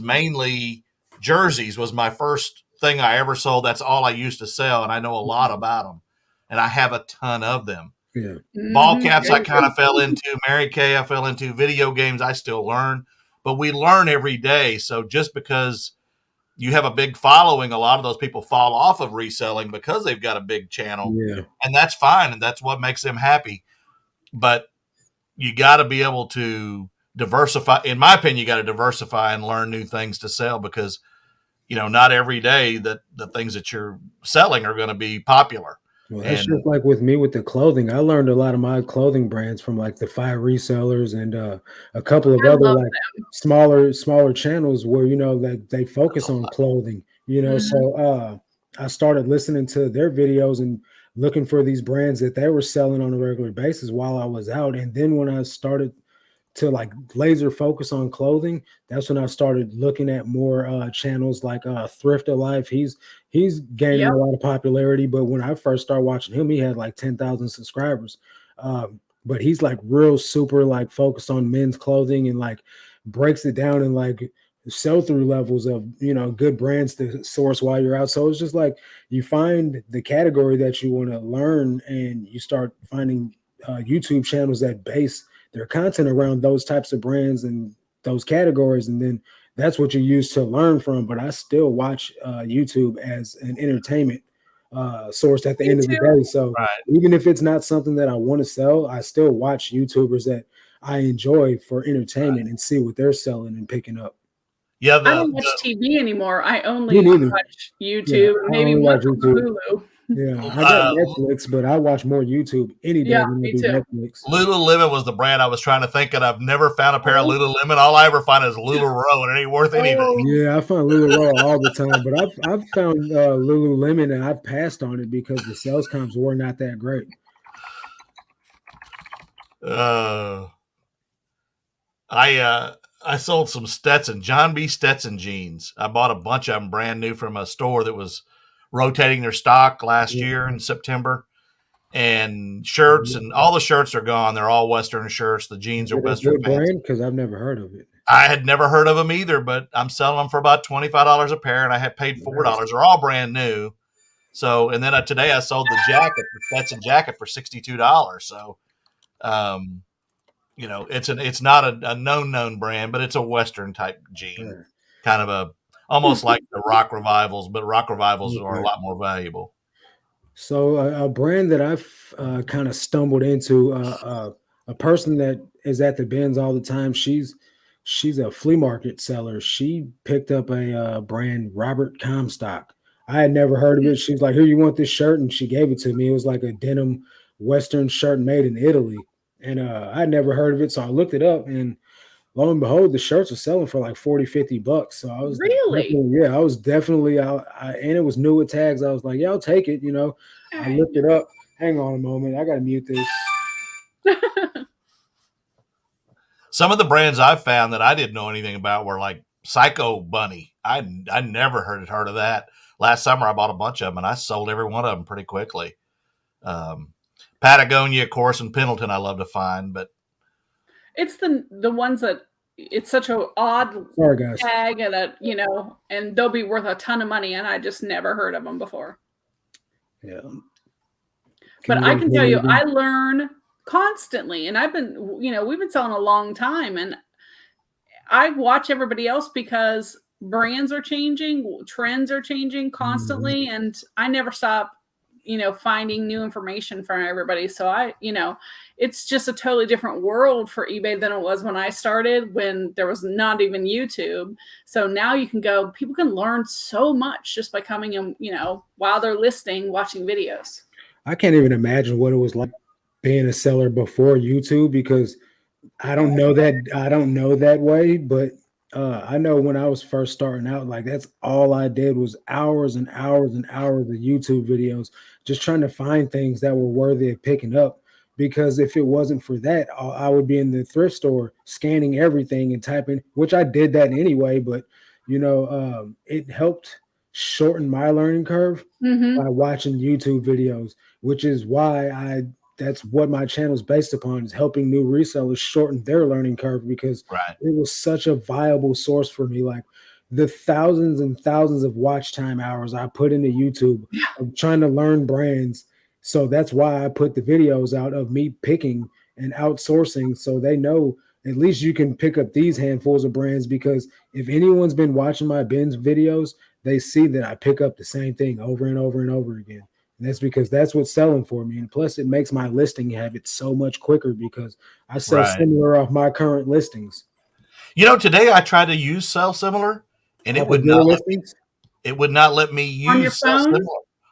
mainly jerseys. Was my first thing I ever sold. That's all I used to sell. And I know a lot about them, and I have a ton of them. Yeah. Ball caps I kind of fell into. Mary Kay I fell into. Video games I still learn, but we learn every day. So just because you have a big following, a lot of those people fall off of reselling because they've got a big channel, and that's fine. And that's what makes them happy. but you got to be able to diversify. In my opinion, you got to diversify and learn new things to sell, because not every day that the things that you're selling are going to be popular. Well, that's just like with me with the clothing. I learned a lot of my clothing brands from like the 5 Resellers and a couple of other like smaller channels where that they focus on clothing. So I started listening to their videos and looking for these brands that they were selling on a regular basis while I was out. And then when I started to like laser focus on clothing, that's when I started looking at more channels like Thrift of Life. He's gaining a lot of popularity, but when I first started watching him, he had like 10,000 subscribers. But he's like real super like focused on men's clothing and like breaks it down in like sell-through levels of good brands to source while you're out. So it's just like you find the category that you want to learn, and you start finding YouTube channels that base their content around those types of brands and those categories, and then that's what you use to learn from. But I still watch YouTube as an entertainment source at the end of the day. So even if it's not something that I want to sell, I still watch YouTubers that I enjoy for entertainment and see what they're selling and picking up. Yeah, I don't watch TV anymore. I only watch YouTube, maybe watch Hulu. Yeah, I got Netflix, but I watch more YouTube any day than I do Netflix. Lululemon was the brand I was trying to think of. I've never found a pair of Lululemon. All I ever find is LuLaRoe, and it ain't worth anything. Yeah, I find LuLaRoe all the time, but I've found Lululemon, and I've passed on it because the sales comps were not that great. I sold some John B. Stetson jeans. I bought a bunch of them brand new from a store that was rotating their stock last year in September, and shirts, and all the shirts are gone. They're all Western shirts. The jeans are Western brand, because I've never heard of it. I had never heard of them either, but I'm selling them for about $25 a pair, and I had paid $4. They're all brand new. So, and then today I sold the Stetson jacket for $62. So, it's not a known brand, but it's a Western type jean, kind of almost like the Rock Revivals, but Rock Revivals are a lot more valuable. So a brand that I've kind of stumbled into, a person that is at the bins all the time. She's a flea market seller. She picked up a brand, Robert Comstock. I had never heard of it. She's like, "Here, you want this shirt?" And she gave it to me. It was like a denim Western shirt made in Italy. And I had never heard of it. So I looked it up, and lo and behold, the shirts are selling for like $40-$50. So I was I was definitely out. And it was new with tags. I was like, yeah, I'll take it. I looked it up. Hang on a moment. I got to mute this. Some of the brands I've found that I didn't know anything about were like Psycho Bunny. I never heard of that. Last summer, I bought a bunch of them, and I sold every one of them pretty quickly. Patagonia, of course, and Pendleton I love to find, but it's the ones that it's such an odd tag and and they'll be worth a ton of money, and I just never heard of them before. Yeah. But I can tell you, I learn constantly, and I've been, we've been selling a long time, and I watch everybody else because brands are changing, trends are changing constantly, and I never stop finding new information from everybody. So it's just a totally different world for eBay than it was when I started, when there was not even YouTube. So now people can learn so much just by coming in, while they're listing, watching videos. I can't even imagine what it was like being a seller before YouTube, because I don't know that way, but I know when I was first starting out, like that's all I did was hours and hours and hours of YouTube videos, just trying to find things that were worthy of picking up. Because if it wasn't for that, I would be in the thrift store scanning everything and typing, which I did that anyway. But it helped shorten my learning curve by watching YouTube videos, which is why that's what my channel is based upon, is helping new resellers shorten their learning curve, because it was such a viable source for me. Like the thousands and thousands of watch time hours I put into YouTube of trying to learn brands. So that's why I put the videos out of me picking and outsourcing, so they know at least you can pick up these handfuls of brands, because if anyone's been watching my bins videos, they see that I pick up the same thing over and over and over again. And that's because that's what's selling for me. And plus it makes my listing habit so much quicker because I sell similar off my current listings. Today I tried to use Sell Similar and it would not let me use Sell Similar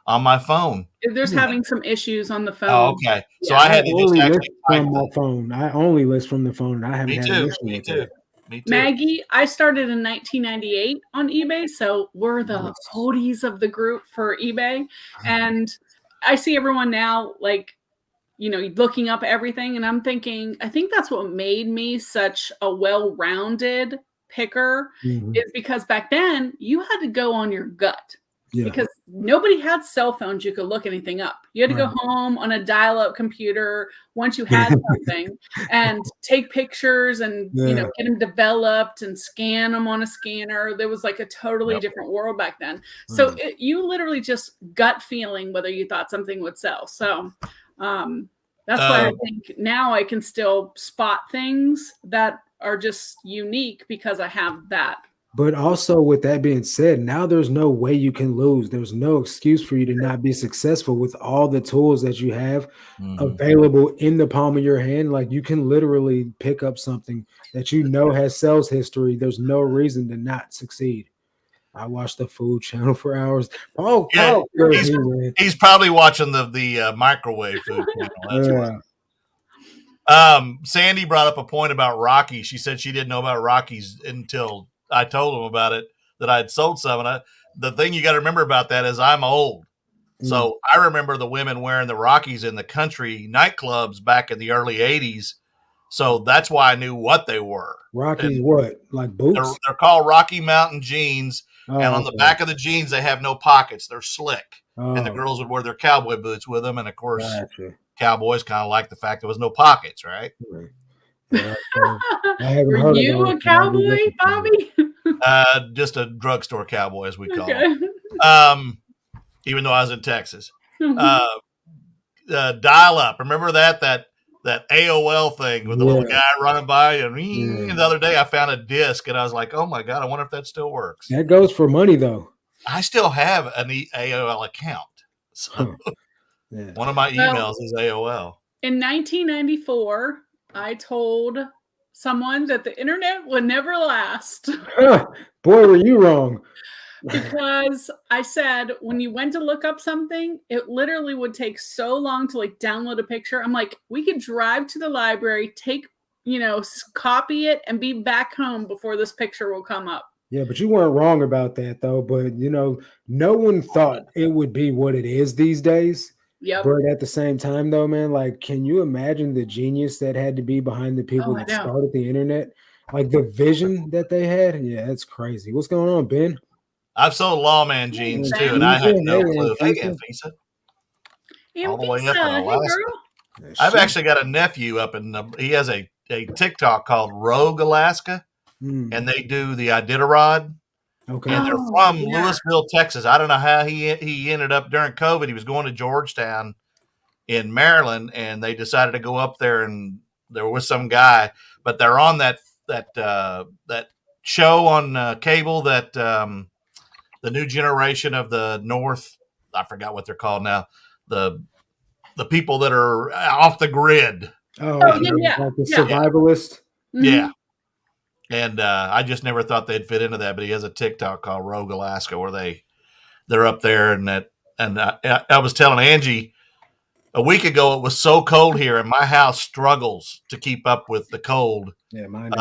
on my phone. There's having some issues on the phone. Oh, okay. So I had to just actually from my phone. I only list from the phone, and I haven't had an issue with it. Me too. Maggie, I started in 1998 on eBay, so we're the oldies of the group for eBay. And I see everyone now, like, looking up everything, and I'm thinking, I think that's what made me such a well-rounded picker is because back then you had to go on your gut. Yeah. Because nobody had cell phones you could look anything up. You had to go home on a dial-up computer once you had something and take pictures and get them developed and scan them on a scanner. There was like a totally different world back then. So you literally just gut feeling whether you thought something would sell. So that's why I think now I can still spot things that are just unique because I have that. But also with that being said, now there's no way you can lose. There's no excuse for you to not be successful with all the tools that you have available in the palm of your hand. Like you can literally pick up something that has sales history. There's no reason to not succeed. I watched the Food Channel for hours. He's probably watching the microwave Food Channel. That's why. Sandy brought up a point about Rocky. She said she didn't know about Rockies until I told him about it, that I had sold some. And the thing you got to remember about that is I'm old. So I remember the women wearing the Rockies in the country nightclubs back in the early 80s. So that's why I knew what they were. Rockies, what? Like boots? They're called Rocky Mountain jeans. And on the back of the jeans, they have no pockets. They're slick. And the girls would wear their cowboy boots with them. And, of course, cowboys kind of like the fact there was no pockets, right? Were you a cowboy, Bobby? Just a drugstore cowboy, as we call it. Even though I was in Texas. Dial up. Remember that AOL thing with the little guy running by? And the other day I found a disc and I was like, oh my God, I wonder if that still works. That goes for money, though. I still have an AOL account. So one of my emails is AOL. In 1994, I told someone that the internet would never last. Boy, were you wrong. Because I said when you went to look up something, it literally would take so long to like download a picture. I'm like, we could drive to the library, copy it, and be back home before this picture will come up. Yeah, but you weren't wrong about that, though. But, no one thought it would be what it is these days. Yep. But at the same time, though, man, like, can you imagine the genius that had to be behind the people that started the internet? Like the vision that they had? Yeah, that's crazy. What's going on, Ben? I've sold lawman jeans too, and I had no clue. Hey, Anfisa. All the way up in Alaska. I've actually got a nephew up in he has a TikTok called Rogue Alaska, and they do the Iditarod. Okay. And they're from Louisville, Texas. I don't know how he ended up during COVID. He was going to Georgetown in Maryland, and they decided to go up there, and there was some guy, but they're on that show on cable that the new generation of the North. I forgot what they're called now. The people that are off the grid. Like the survivalist. Yeah. And I just never thought they'd fit into that, but he has a TikTok called Rogue Alaska where they're up there, and I was telling Angie a week ago it was so cold here, and my house struggles to keep up with the cold. Yeah, mine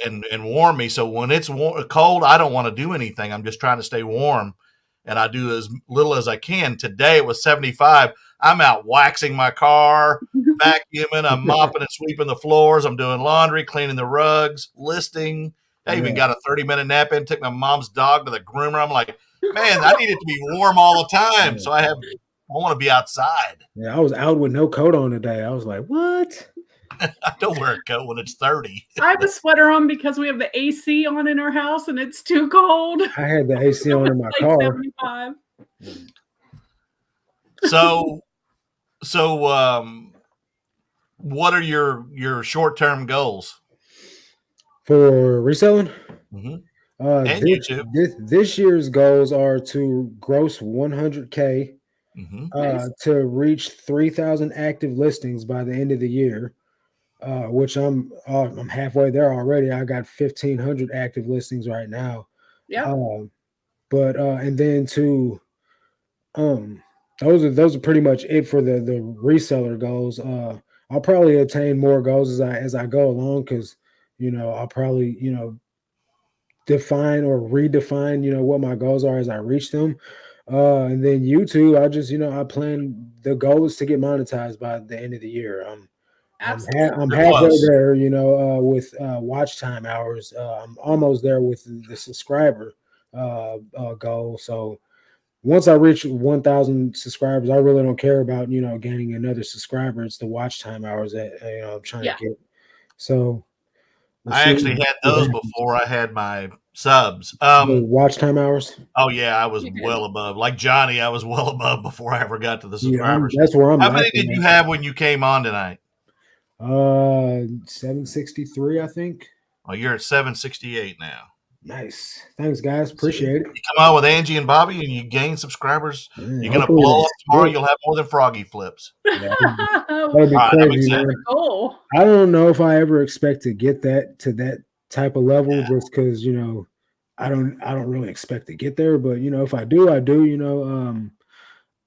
and warm me. So when it's cold, I don't want to do anything. I'm just trying to stay warm, and I do as little as I can. Today it was 75. I'm out waxing my car, vacuuming, I'm mopping and sweeping the floors. I'm doing laundry, cleaning the rugs, listing. I even got a 30-minute nap in, took my mom's dog to the groomer. I'm like, man, I need it to be warm all the time. So I want to be outside. Yeah, I was out with no coat on today. I was like, what? I don't wear a coat when it's 30. I have a sweater on because we have the AC on in our house and it's too cold. I had the AC on in my car. 75. So what are your short-term goals for reselling? Mm-hmm. And YouTube. This year's goals are to gross 100K to reach 3,000 active listings by the end of the year, which I'm halfway there already. I got 1,500 active listings right now. Yeah. But and then to those are pretty much it for the reseller goals. I'll probably attain more goals as I go along, because I'll probably define or redefine what my goals are as I reach them. And then YouTube, I plan, the goal is to get monetized by the end of the year. I'm halfway there, with watch time hours. I'm almost there with the subscriber goal. So once I reach 1,000 subscribers, I really don't care about gaining another subscriber. It's the watch time hours that I'm trying to get. So I actually had those before I had my subs. Watch time hours. Oh yeah, I was well above. Like Johnny, I was well above before I ever got to the subscribers. Yeah, that's where I'm. How many did you have when you came on tonight? 763, I think. Oh, you're at 768 now. Nice. Thanks, guys. Appreciate it. You come on with Angie and Bobby and you gain subscribers. You're going to blow up tomorrow. You'll have more than Froggy flips. Yeah, that'd be crazy, man. I don't know if I ever expect to get to that type of level, just because, I don't really expect to get there. But, if I do, I do.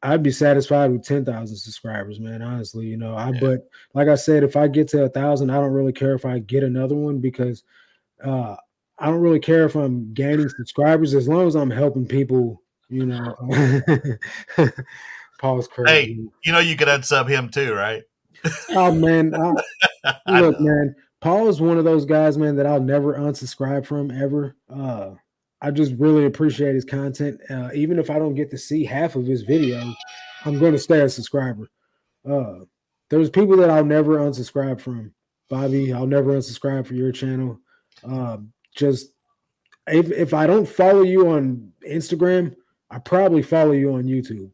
I'd be satisfied with 10,000 subscribers, man. Honestly, but like I said, if I get to 1,000, I don't really care if I get another one, because I don't really care if I'm gaining subscribers, as long as I'm helping people, Paul's crazy. Hey, you could unsub him too, right? Oh, man. Look, man, Paul is one of those guys, man, that I'll never unsubscribe from, ever. I just really appreciate his content. Even if I don't get to see half of his videos, I'm going to stay a subscriber. There's people that I'll never unsubscribe from. Bobby, I'll never unsubscribe for your channel. Just if I don't follow you on Instagram, I probably follow you on YouTube.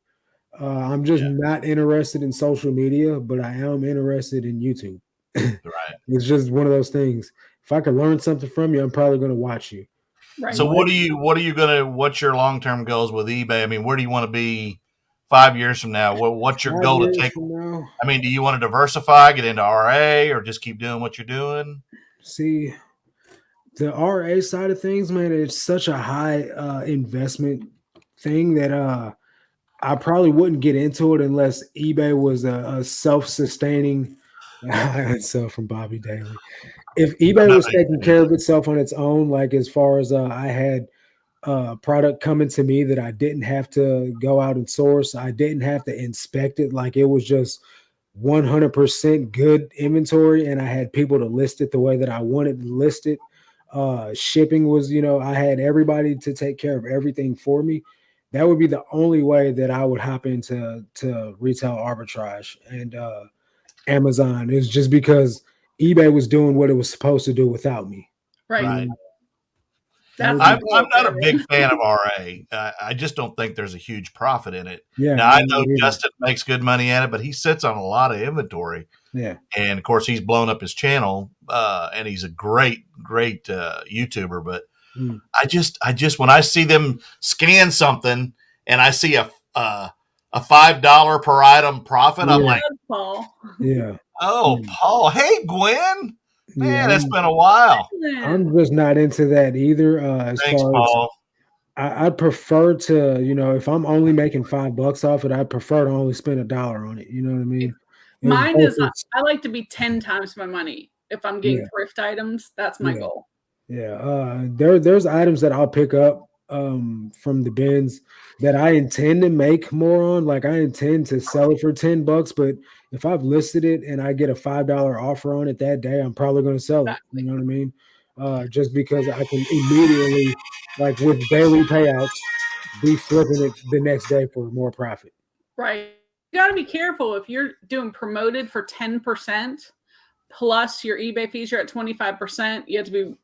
I'm just not interested in social media, but I am interested in YouTube. Right. It's just one of those things. If I can learn something from you, I'm probably going to watch you. Right. So what's your long-term goals with eBay? I mean, where do you want to be 5 years from now? What's your goal to take? I mean, do you want to diversify, get into RA, or just keep doing what you're doing? See, the RA side of things, man, it's such a high investment thing that I probably wouldn't get into it unless eBay was a self-sustaining. So from Bobby Daly, if eBay was taking care of itself on its own, like as far as I had product coming to me that I didn't have to go out and source, I didn't have to inspect it, like it was just 100% good inventory, and I had people to list it the way that I wanted to list it. Shipping was, I had everybody to take care of everything for me. That would be the only way that I would hop into retail arbitrage and Amazon. Is just because eBay was doing what it was supposed to do without me. Right. I'm not a big fan of RA. I just don't think there's a huge profit in it. Yeah. Now, I know Justin makes good money at it, but he sits on a lot of inventory. Yeah. And of course, he's blown up his channel, and he's a great YouTuber. But I just when I see them scan something and I see a $5 per item profit, I'm like, Paul. Yeah. Oh, Paul. Hey, Gwen. Man, it's been a while. I'm just not into that either. Thanks, Paul. I'd prefer to, if I'm only making $5 off it, I'd prefer to only spend $1 on it. You know what I mean? Mine is, I like to be 10 times my money. If I'm getting thrift items, that's my goal. Yeah. There's items that I'll pick up from the bins that I intend to make more on. Like I intend to sell it for $10, but if I've listed it and I get a $5 offer on it that day, I'm probably going to sell it. You know what I mean? Just because I can immediately, like with daily payouts, be flipping it the next day for more profit. Right. You got to be careful if you're doing promoted for 10% plus your eBay fees, you're at 25%. You have to be,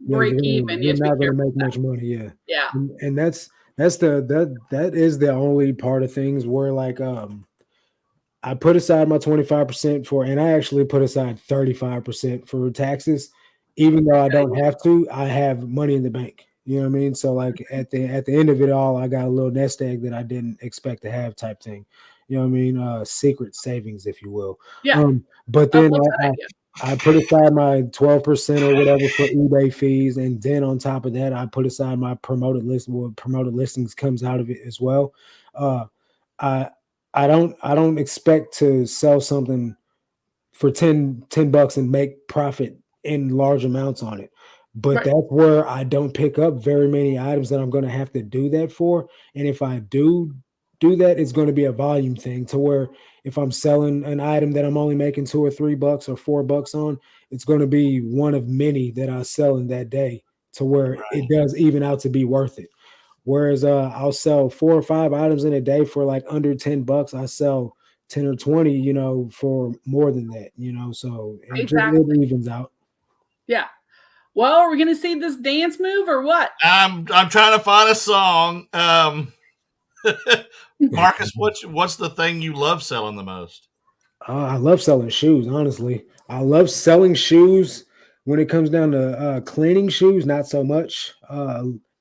break even. You're not going to make much money. Yeah. Yeah. And that is the only part of things where like, I put aside my 25% for, and I actually put aside 35% for taxes, even though I don't have to. I have money in the bank. You know what I mean? So like at the end of it all, I got a little nest egg that I didn't expect to have type thing. You know what I mean? Secret savings, if you will. Yeah. But then I put aside my 12% or whatever for eBay fees, and then on top of that, I put aside my promoted listings comes out of it as well. I don't expect to sell something for 10 bucks and make profit in large amounts on it. But that's where I don't pick up very many items that I'm going to have to do that for. And if I do that, it's going to be a volume thing, to where if I'm selling an item that I'm only making $2 or $3 or $4 on, it's going to be one of many that I sell in that day, to where it does even out to be worth it. Whereas I'll sell 4 or 5 items in a day for like under $10. I sell 10 or 20, you know, for more than that, you know, so it just evens out. Yeah. Well, are we going to see this dance move or what? I'm trying to find a song. Marcus, what's the thing you love selling the most? I love selling shoes, honestly. I love selling shoes. When it comes down to cleaning shoes, not so much.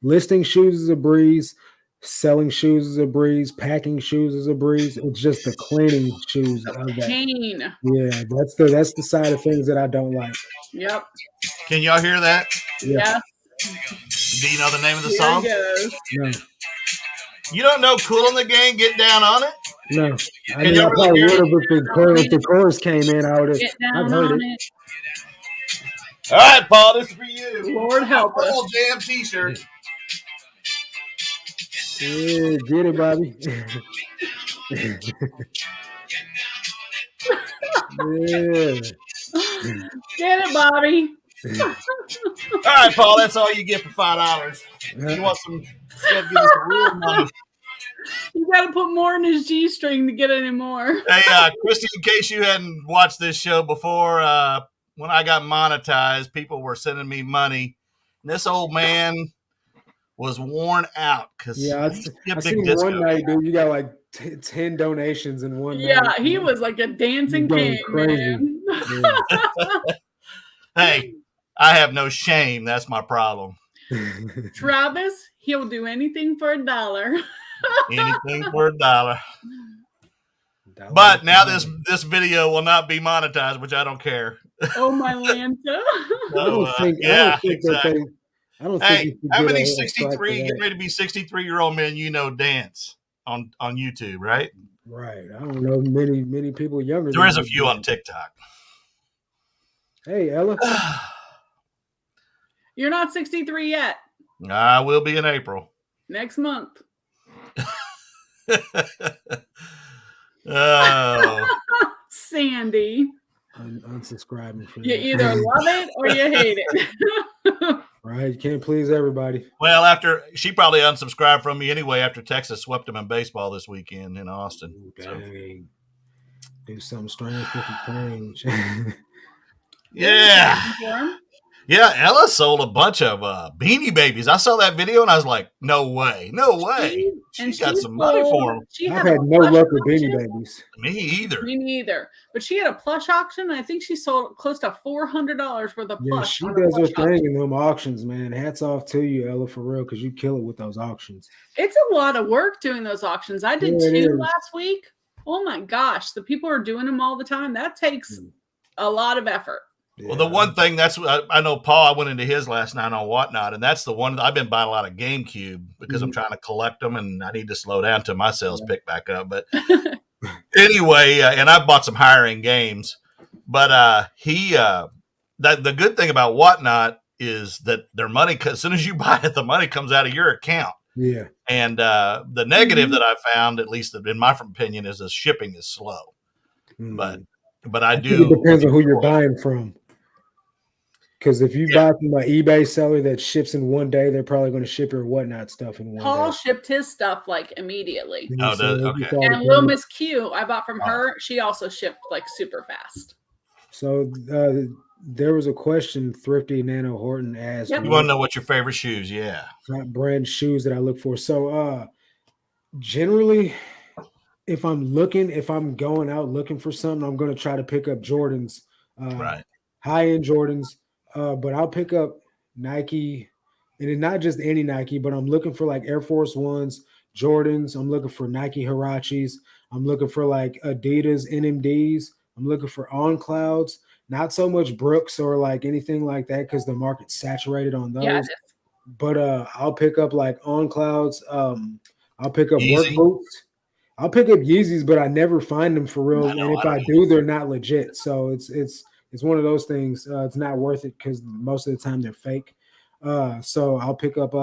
Listing shoes is a breeze. Selling shoes is a breeze. Packing shoes is a breeze. It's just the cleaning shoes of that. Pain. Yeah, that's the side of things that I don't like. Yep. Can y'all hear that? Yeah. Do you know the name of the song? No. You don't know Cool in the Gang, Get Down on It? No. I mean, I probably would have if the chorus came in. I would have. I've heard it. All right, Paul, this is for you. Lord help us. Purple Jam T-shirt. Yeah, get it, Bobby. Yeah. Get it, Bobby. All right, Paul, that's all you get for $5. You want some? Give us some real money. You got to put more in his G-string to get any more. Hey, Christy, in case you hadn't watched this show before, when I got monetized, people were sending me money. And this old man was worn out because I seen one night, dude. You got like 10 donations in one night. Yeah, he was like a dancing king, man. Yeah. Hey, I have no shame. That's my problem. Travis, he'll do anything for $1. Anything for $1. But now this video will not be monetized, which I don't care. Oh, my Lanta. I don't think how many 63 getting ready to be 63-year-old men dance on YouTube, right? Right. I don't know many people younger. There is a few on TikTok. Hey, Ella. You're not 63 yet. I will be in April. Next month. Oh. Sandy. Unsubscribing for you either love it or you hate it. Right. You can't please everybody. Well, after she probably unsubscribed from me anyway after Texas swept them in baseball this weekend in Austin. Ooh, dang. Do something strange with the change. Yeah. Yeah, Ella sold a bunch of Beanie Babies. I saw that video and I was like, no way. She got some money for them. I've had no luck with Beanie Babies. Me either. Me neither. But she had a plush auction, and I think she sold close to $400 worth of plush. Yeah, she does her thing in them auctions, man. Hats off to you, Ella, for real, because you kill it with those auctions. It's a lot of work doing those auctions. I did 2 last week. Oh my gosh, the people are doing them all the time. That takes a lot of effort. Yeah. Well, the one thing I know, Paul, I went into his last night on Whatnot, and that's the one I've been buying a lot of GameCube because I'm trying to collect them, and I need to slow down till my sales pick back up. But anyway, and I bought some higher end games. But the good thing about Whatnot is that their money, as soon as you buy it, the money comes out of your account. Yeah. And the negative that I found, at least in my opinion, is the shipping is slow. But I do. It depends on who you're buying from. Because if you buy from an eBay seller that ships in one day, they're probably going to ship your Whatnot stuff in one day. Paul shipped his stuff like immediately. Oh, okay. And Lil Miss Q, I bought from her. She also shipped like super fast. So there was a question Thrifty Nano Horton asked. You want to know what your favorite shoes? Yeah. Brand shoes that I look for. So generally, if I'm going out looking for something, I'm going to try to pick up Jordans. Right. High-end Jordans. But I'll pick up Nike, And it's not just any Nike, but I'm looking for like Air Force Ones, Jordans. I'm looking for Nike Hirachis. I'm looking for like Adidas NMDs. I'm looking for On Clouds. Not so much Brooks or like anything like that because the market's saturated on Yeah, it those. is. But I'll pick up like On Clouds. I'll pick up work Easy. boots. I'll pick up Yeezys, but I never find them for real. I know. And if I do, they're not legit. So it's one of those things. It's not worth it because most of the time they're fake. So I'll pick up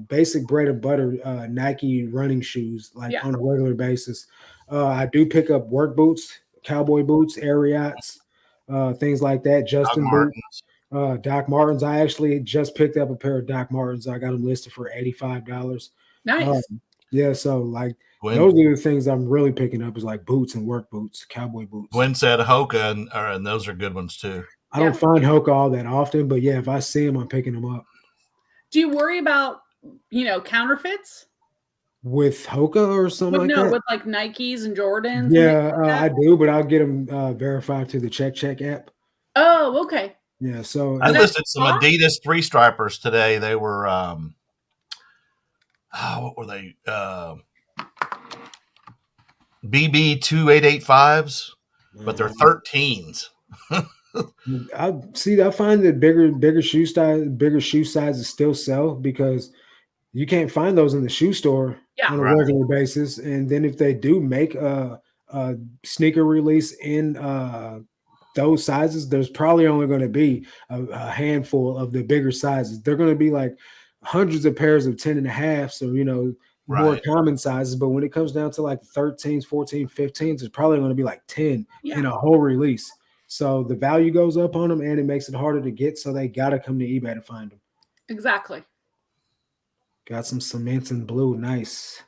basic bread and butter Nike running shoes like on a regular basis. I do pick up work boots, cowboy boots, Ariats, things like that. Justin boots, Doc Martens. I actually just picked up a pair of Doc Martens. I got them listed for $85. Nice. Yeah, so like those are the things I'm really picking up is like boots and work boots, cowboy boots. Gwen said Hoka, and those are good ones too. I don't find Hoka all that often, but yeah, if I see them, I'm picking them up. Do you worry about, counterfeits? With Hoka or something like that? No, with like Nikes and Jordans? Yeah, I do, but I'll get them verified through the Check app. Oh, okay. Yeah, so I listed some Adidas 3-stripers today. They were, what were they? BB 2885s, but they're 13s. I find that bigger shoe sizes still sell because you can't find those in the shoe store on a regular basis. And then if they do make a sneaker release in those sizes, there's probably only going to be a handful of the bigger sizes. They're going to be like hundreds of pairs of 10 and a half. So, more common sizes. But when it comes down to like 13s, 14, 15s, it's probably going to be like 10 in a whole release. So the value goes up on them and it makes it harder to get. So they got to come to eBay to find them. Exactly. Got some cements in blue. Nice.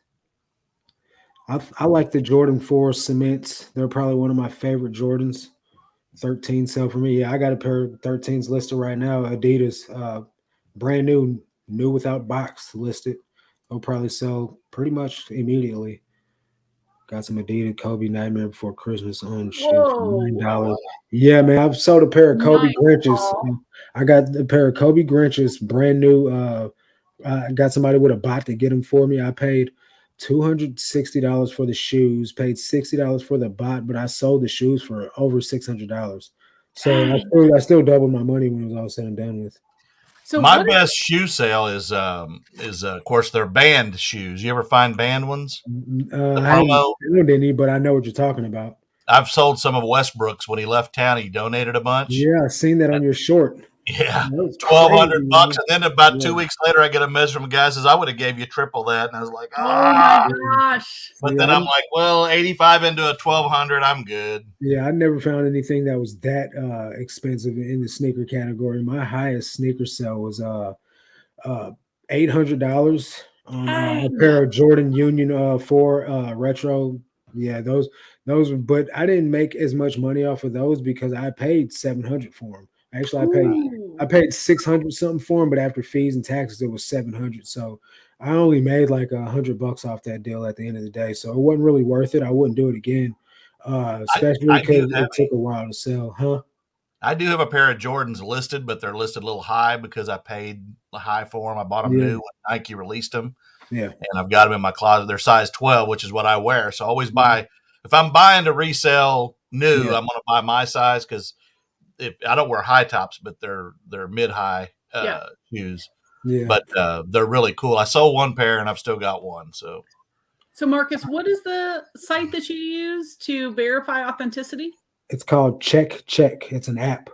I like the Jordan 4 cements. They're probably one of my favorite Jordans. 13 sell for me. Yeah, I got a pair of 13s listed right now. Adidas, brand new without box listed. They'll probably sell pretty much immediately. Got some Adidas Kobe Nightmare Before Christmas on shoot for $9. Yeah, man. I've sold a pair of Kobe Grinches. I got a pair of Kobe Grinches, brand new. I got somebody with a bot to get them for me. I paid $260 for the shoes, paid $60 for the bot, but I sold the shoes for over $600. So I still doubled my money when it was all said and done with. So my best shoe sale is of course they're band shoes. You ever find band ones? I haven't found any, but I know what you're talking about. I've sold some of Westbrook's when he left town. He donated a bunch. Yeah, I've seen that on your short. Yeah, $1,200, and then about 2 weeks later, I get a message from a guy says, "I would have gave you triple that," and I was like, "Oh my gosh!" But then I'm like, "Well, 85 into a 1,200, I'm good." Yeah, I never found anything that was that expensive in the sneaker category. My highest sneaker sale was $800 on a pair of Jordan Union 4 retro. Yeah, those, but I didn't make as much money off of those because I paid $700 for them. Actually, I paid $600 something for them, but after fees and taxes, it was $700. So I only made like $100 off that deal at the end of the day. So it wasn't really worth it. I wouldn't do it again, especially because it took a while to sell. Huh? I do have a pair of Jordans listed, but they're listed a little high because I paid the high for them. I bought them new when Nike released them. Yeah, and I've got them in my closet. They're size 12, which is what I wear. So I always buy. If I'm buying to resell new, I'm going to buy my size because I don't wear high tops, but they're mid-high shoes. Yeah. But they're really cool. I sold one pair and I've still got one. So Marcus, what is the site that you use to verify authenticity? It's called Check. It's an app.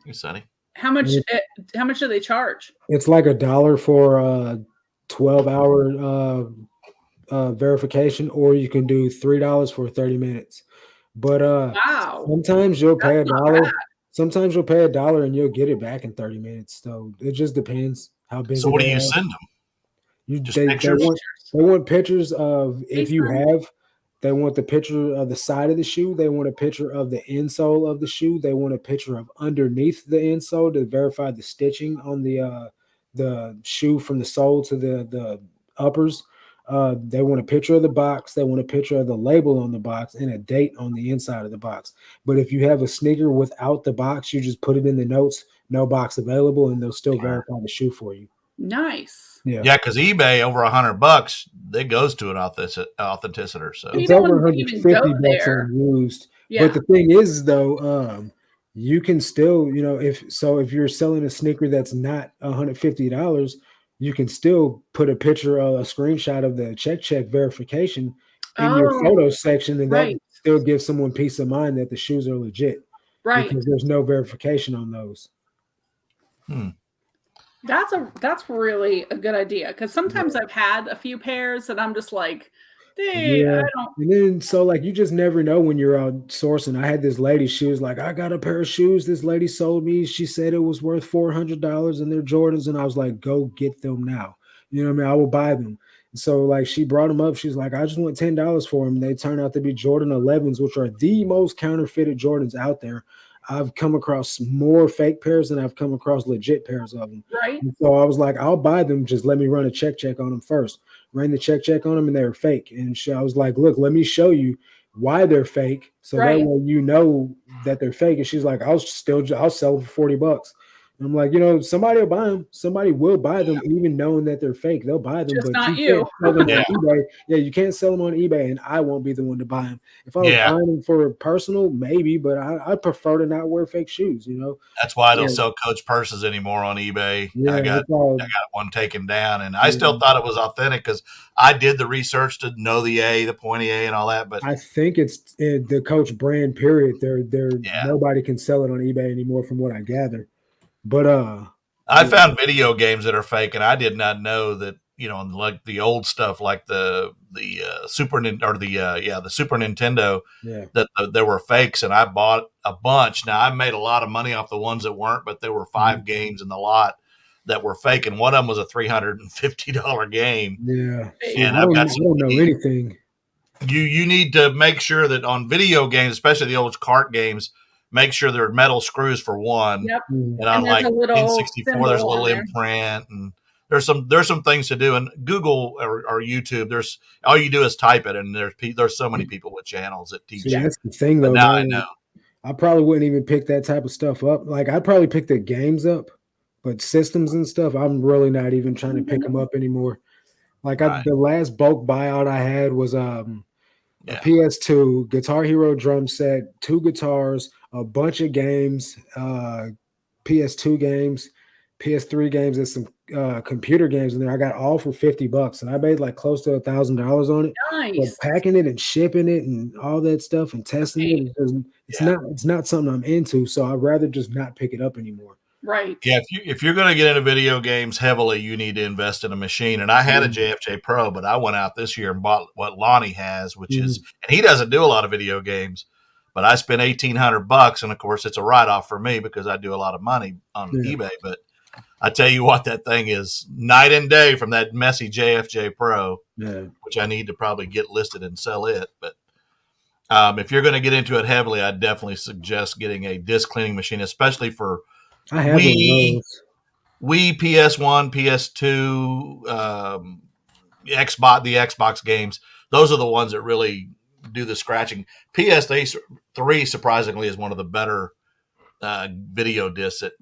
Hey, Sonny. How much do they charge? It's like $1 for a 12-hour verification, or you can do $3 for 30 minutes. But sometimes you'll pay $1. Sometimes you'll pay $1 and you'll get it back in 30 minutes. So it just depends how busy. So what do you send them? They want pictures of if you have. They want the picture of the side of the shoe. They want a picture of the insole of the shoe. They want a picture of underneath the insole to verify the stitching on the shoe from the sole to the uppers. They want a picture of the box, they want a picture of the label on the box, and a date on the inside of the box. But if you have a sneaker without the box, you just put it in the notes, no box available, and they'll still verify the shoe for you. Nice. Yeah, because eBay over $100, it goes to an authenticator. So it's over 150 bucks on used. But the thing is, though, you can still, if you're selling a sneaker that's not $150, you can still put a picture or a screenshot of the check verification in your photo section, and that still gives someone peace of mind that the shoes are legit, right? Because there's no verification on those. That's really a good idea, because sometimes I've had a few pairs and I'm just like, I don't. And then you just never know when you're out sourcing. I had this lady, she was like, I got a pair of shoes this lady sold me. She said it was worth $400 and they're Jordans. And I was like, go get them now. You know what I mean? I will buy them. And so she brought them up. She's like, I just want $10 for them. And they turn out to be Jordan 11s, which are the most counterfeited Jordans out there. I've come across more fake pairs than I've come across legit pairs of them. Right. And so I was like, I'll buy them. Just let me run a check on them first. Ran the check on them, and they were fake. And I was like, look, let me show you why they're fake. So that way you know that they're fake. And she's like, I'll sell them for $40. And I'm like, somebody will buy them. Somebody will buy them, even knowing that they're fake. They'll buy them, just but not you can't sell them on eBay. Yeah, you can't sell them on eBay, and I won't be the one to buy them. If I was buying them for personal, maybe, but I prefer to not wear fake shoes. That's why I don't sell Coach purses anymore on eBay. Yeah, I got one taken down, and I still thought it was authentic because I did the research to know the pointy A, and all that. But I think it's the Coach brand. Period. Nobody can sell it on eBay anymore, from what I gather. But I found video games that are fake, and I did not know that. Like the old stuff, like the Super the Super Nintendo, that there were fakes, and I bought a bunch. Now I made a lot of money off the ones that weren't, but there were 5 games in the lot that were fake, and one of them was a $350 game. Yeah, and I don't know anything. You need to make sure that on video games, especially the old cart games, make sure there are metal screws for one. Yep. And on N64, there's a little imprint, and there's some things to do. And Google or YouTube, there's all you do is type it, and there's so many people with channels that teach. That's the thing, though. Now I know. I probably wouldn't even pick that type of stuff up. I'd probably pick the games up, but systems and stuff, I'm really not even trying to pick them up anymore. The last bulk buyout I had was a PS2, Guitar Hero drum set, 2 guitars, a bunch of games, PS2 games, PS3 games, and some computer games in there. I got all for $50, and I made close to $1,000 on it. Nice. But packing it and shipping it and all that stuff and testing it, it's not something I'm into. So I'd rather just not pick it up anymore. Right. Yeah, if you're going to get into video games heavily, you need to invest in a machine. And I had a JFJ Pro, but I went out this year and bought what Lonnie has, which is, and he doesn't do a lot of video games, but I spent $1,800, and of course it's a write-off for me because I do a lot of money on eBay. But I tell you what, that thing is night and day from that messy JFJ Pro, which I need to probably get listed and sell it. But if you're going to get into it heavily, I definitely suggest getting a disc cleaning machine, especially for Wii, PS1, PS2, the Xbox games. Those are the ones that really do the scratching. PS3 surprisingly is one of the better video discs that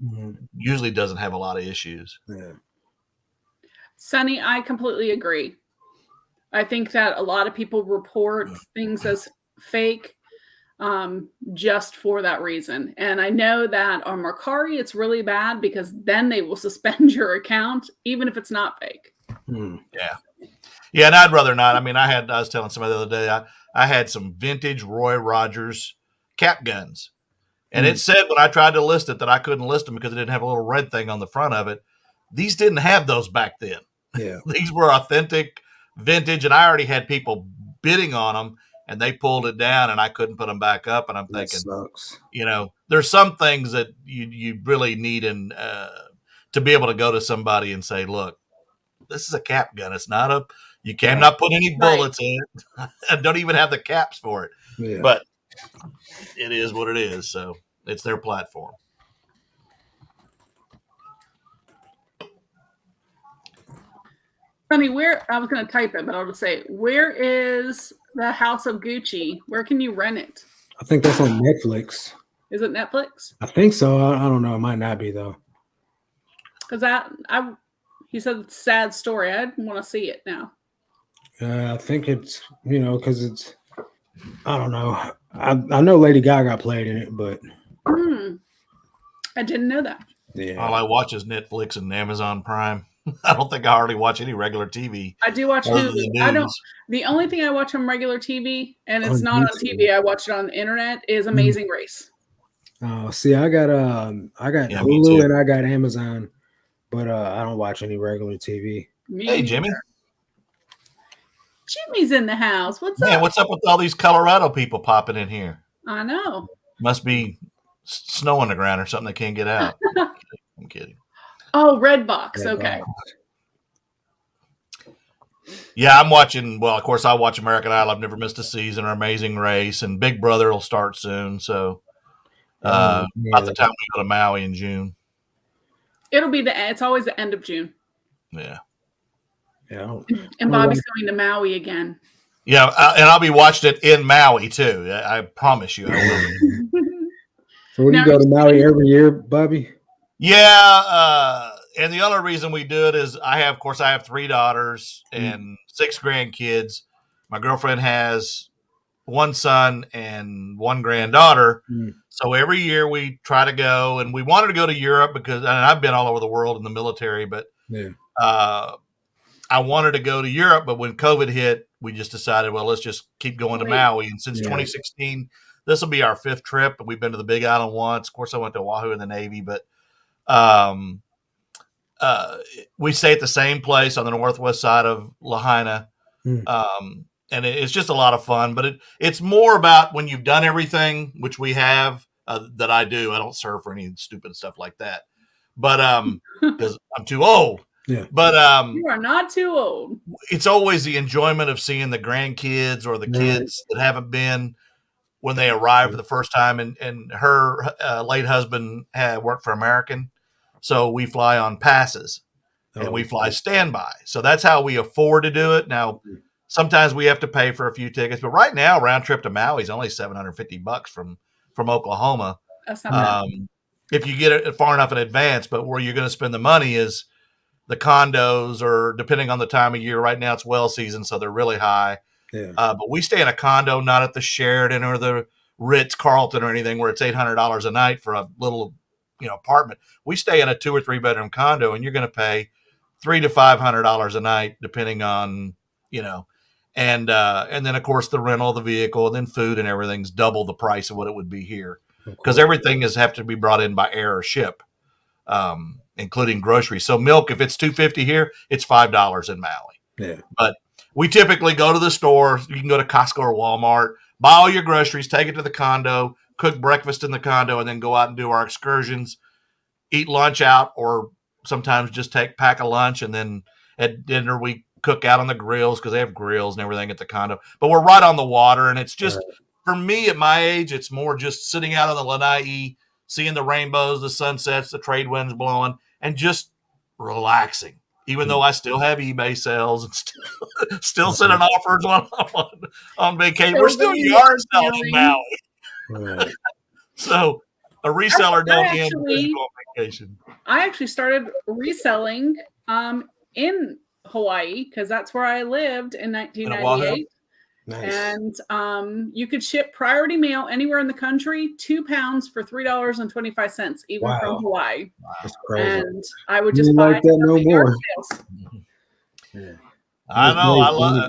usually doesn't have a lot of issues. Sonny, I completely agree. I think that a lot of people report things as fake just for that reason. And I know that on Mercari, it's really bad because then they will suspend your account, even if it's not fake. Yeah, and I'd rather not. I mean, I was telling somebody the other day, I had some vintage Roy Rogers cap guns. And it said when I tried to list it that I couldn't list them because it didn't have a little red thing on the front of it. These didn't have those back then. Yeah. These were authentic vintage, and I already had people bidding on them, and they pulled it down, and I couldn't put them back up. And I'm thinking, there's some things that you really need to be able to go to somebody and say, look, this is a cap gun. It's not you cannot put any bullets in it. I don't even have the caps for it. Yeah. But it is what it is. So it's their platform. Honey, I was going to type it, but I'll just say, where is the House of Gucci? Where can you rent it? I think that's on Netflix. Is it Netflix? I think so. I don't know. It might not be though. Because he said it's a sad story. I want to see it now. I think it's because it's. I don't know. I know Lady Gaga played in it, but I didn't know that. Yeah. All I watch is Netflix and Amazon Prime. I don't think I hardly watch any regular TV. I do watch Hulu. I don't. The only thing I watch on regular TV, and it's not on TV, I watch it on the internet, is Amazing Race. Oh, see, I got Hulu and I got Amazon, but I don't watch any regular TV. Hey, Jimmy. Jimmy's in the house. What's up? Man, what's up with all these Colorado people popping in here? I know. Must be snow on the ground or something they can't get out. I'm kidding. Oh, Redbox. Okay. Yeah, I'm watching. Well, of course, I watch American Idol. I've never missed a season or Amazing Race, and Big Brother will start soon. So, about the time we go to Maui in June, it's always the end of June. Yeah. Yeah. And Bobby's going to Maui again. Yeah, and I'll be watching it in Maui too. I promise you. I will. So, you go to Maui every year, Bobby? Yeah, and the other reason we do it is I have 3 daughters and 6 grandkids. My girlfriend has 1 son and 1 granddaughter. So every year we try to go, and we wanted to go to Europe because I've been all over the world in the military, but I wanted to go to Europe. But when COVID hit, we just decided, well, let's just keep going to Maui. And since 2016, this will be our 5th trip. We've been to the Big Island once. Of course, I went to Oahu in the Navy, but we stay at the same place on the northwest side of Lahaina. And it's just a lot of fun, but it's more about when you've done everything, which we have, that I do. I don't serve for any stupid stuff like that, but because I'm too old. Yeah. But you are not too old. It's always the enjoyment of seeing the grandkids or the kids that haven't been when they arrive for the first time. And her late husband had worked for American. So we fly on passes and we fly standby. So that's how we afford to do it. Now, sometimes we have to pay for a few tickets, but right now, round trip to Maui is only $750 from Oklahoma. That's not bad. If you get it far enough in advance, but where you're going to spend the money is the condos, or depending on the time of year. Right now it's well season, so they're really high. Yeah. But we stay in a condo, not at the Sheraton or the Ritz Carlton or anything where it's $800 a night for a little, apartment. We stay in a 2 or 3 bedroom condo, and you're going to pay $300 to $500 a night, depending on, and then of course the rental of the vehicle, and then food and everything's double the price of what it would be here, because everything have to be brought in by air or ship, including groceries. So milk, if it's $2.50 here, it's $5 in Maui. Yeah. But we typically go to the store. You can go to Costco or Walmart, buy all your groceries, take it to the condo, cook breakfast in the condo, and then go out and do our excursions, eat lunch out, or sometimes just pack a lunch, and then at dinner we cook out on the grills because they have grills and everything at the condo. But we're right on the water, and it's just, for me at my age, it's more just sitting out on the Lanai, seeing the rainbows, the sunsets, the trade winds blowing, and just relaxing. Even though I still have eBay sales and still sending offers on vacation. We're still yard selling in Maui. Right. So a reseller don't end on vacation. I actually started reselling in Hawaii because that's where I lived in 1998. Nice. And you could ship priority mail anywhere in the country, 2 pounds for $3.25, even from Hawaii. That's crazy. And I would just buy like that no more. Yeah. I know.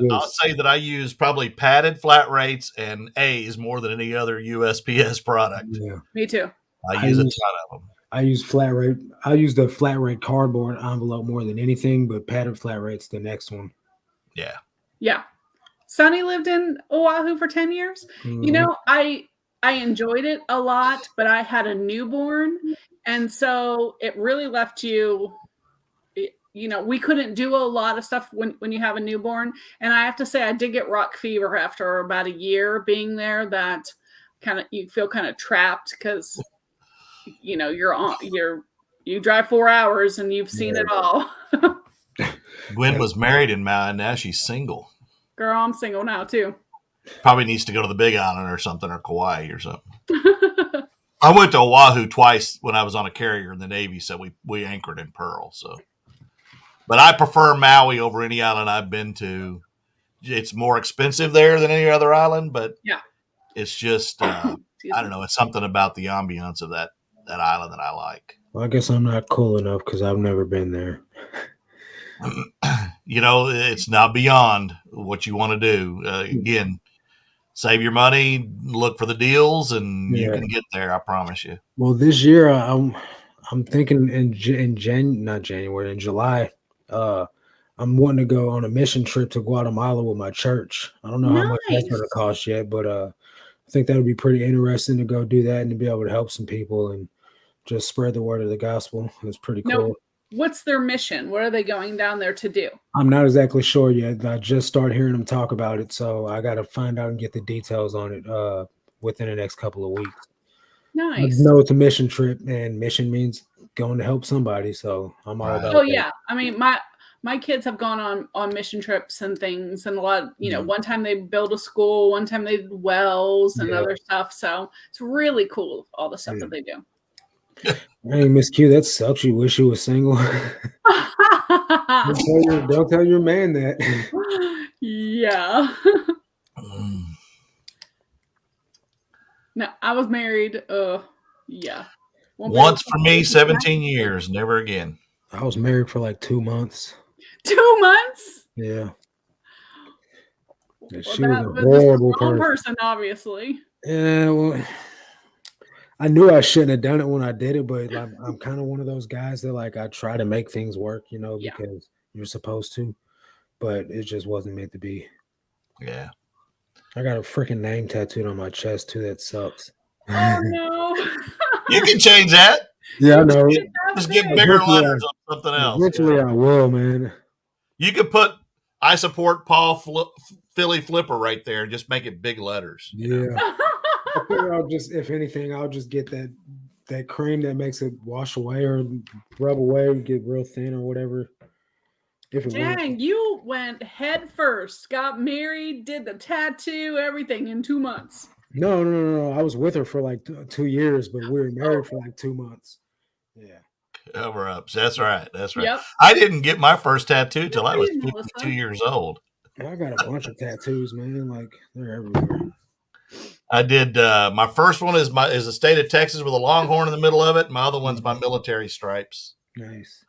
I'll say that I use probably padded flat rates and A's more than any other USPS product. Yeah. Me too. I use a ton of them. I use flat rate. I use the flat rate cardboard envelope more than anything, but padded flat rate's the next one. Yeah. Yeah. Sonny lived in Oahu for 10 years. Mm-hmm. I enjoyed it a lot, but I had a newborn. And so it really left you, we couldn't do a lot of stuff when you have a newborn. And I have to say, I did get rock fever after about a year being there, that you feel kind of trapped because, you drive 4 hours and you've seen it all. Gwen was married in Maui, and now she's single. Girl, I'm single now too. Probably needs to go to the Big Island or something, or Kauai or something. I went to Oahu twice when I was on a carrier in the Navy, so we anchored in Pearl. So, but I prefer Maui over any island I've been to. It's more expensive there than any other island, but yeah, it's just I don't know. It's something about the ambiance of that island that I like. Well, I guess I'm not cool enough because I've never been there. You know, it's not beyond what you want to do. Again, save your money, look for the deals, and you can get there. I promise you. Well, this year I'm thinking in July. I'm wanting to go on a mission trip to Guatemala with my church. I don't know how much that's going to cost yet, but I think that would be pretty interesting to go do that and to be able to help some people and just spread the word of the gospel. It's pretty cool. What's their mission? What are they going down there to do? I'm not exactly sure yet. I just started hearing them talk about it, so I got to find out and get the details on it within the next couple of weeks. Nice. I know it's a mission trip, and mission means going to help somebody, so I'm all about it. Oh, yeah. I mean, my kids have gone on mission trips and things, and a lot, one time they built a school, one time they did wells and other stuff, so it's really cool, all the stuff that they do. Hey, Miss Q, that sucks. You wish you were single. Don't tell your man that. Yeah. No, I was married. Yeah. Once for me, 17 years, never again. I was married for like 2 months. 2 months? Yeah. Well, she was a horrible person, obviously. Yeah, well, I knew I shouldn't have done it when I did it, but I'm kind of one of those guys that like I try to make things work, because you're supposed to, but it just wasn't meant to be. Yeah. I got a freaking name tattooed on my chest too. That sucks. Oh no. You can change that. Yeah, I know. Just get bigger letters on something else. Eventually I will, man. You could put "I support Paul Philly Flipper" right there and just make it big letters. Yeah. I figure I'll just get that cream that makes it wash away or rub away and get real thin or whatever. Dang, you went head first, got married, did the tattoo, everything in 2 months. No. I was with her for like 2 years, but we were married for like 2 months. Yeah. Cover ups. That's right. Yep. I didn't get my first tattoo till I was 52 years old. I got a bunch of tattoos, man. Like they're everywhere. I did. My first one is the state of Texas with a longhorn in the middle of it. My other one's my military stripes. Nice.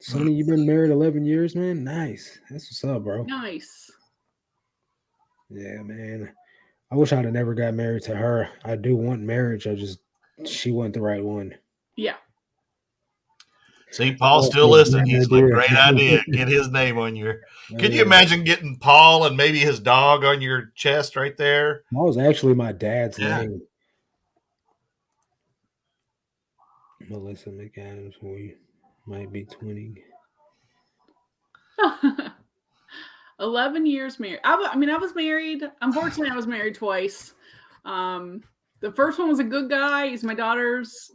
Sonny, you've been married 11 years, man. Nice. That's what's up, bro. Nice. Yeah, man. I wish I'd have never got married to her. I do want marriage. She wasn't the right one. Yeah. See, Paul's still listening. He's like, great idea. Get his name on your. Can you imagine getting Paul and maybe his dog on your chest right there? That was actually my dad's name. Melissa McAdams, we might be 20. 11 years married. I was married. Unfortunately, I was married twice. The first one was a good guy. He's my daughter's,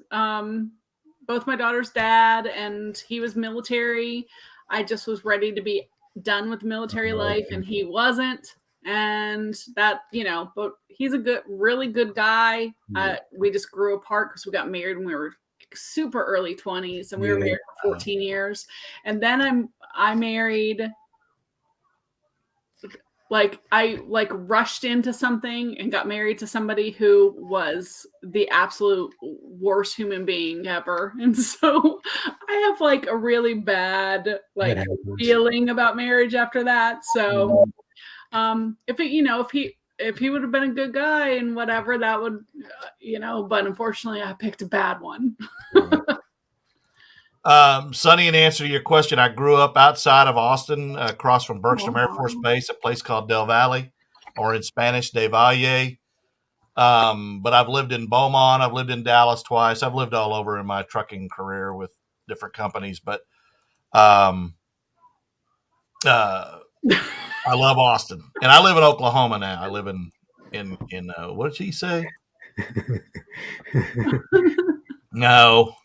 both my daughter's dad, and he was military. I just was ready to be done with military life, and he wasn't. And that, but he's a really good guy. We just grew apart because we got married when we were super early 20s, and we were married for 14 years. And then I married, I rushed into something and got married to somebody who was the absolute worst human being ever. And so I have a really bad feeling about marriage after that. So if he would have been a good guy and whatever, that would, but unfortunately I picked a bad one. Sonny, in answer to your question, I grew up outside of Austin, across from Bergstrom Air Force Base, a place called Del Valle, or in Spanish, De Valle. But I've lived in Beaumont. I've lived in Dallas twice. I've lived all over in my trucking career with different companies. But I love Austin, and I live in Oklahoma now. I live in what did she say? No.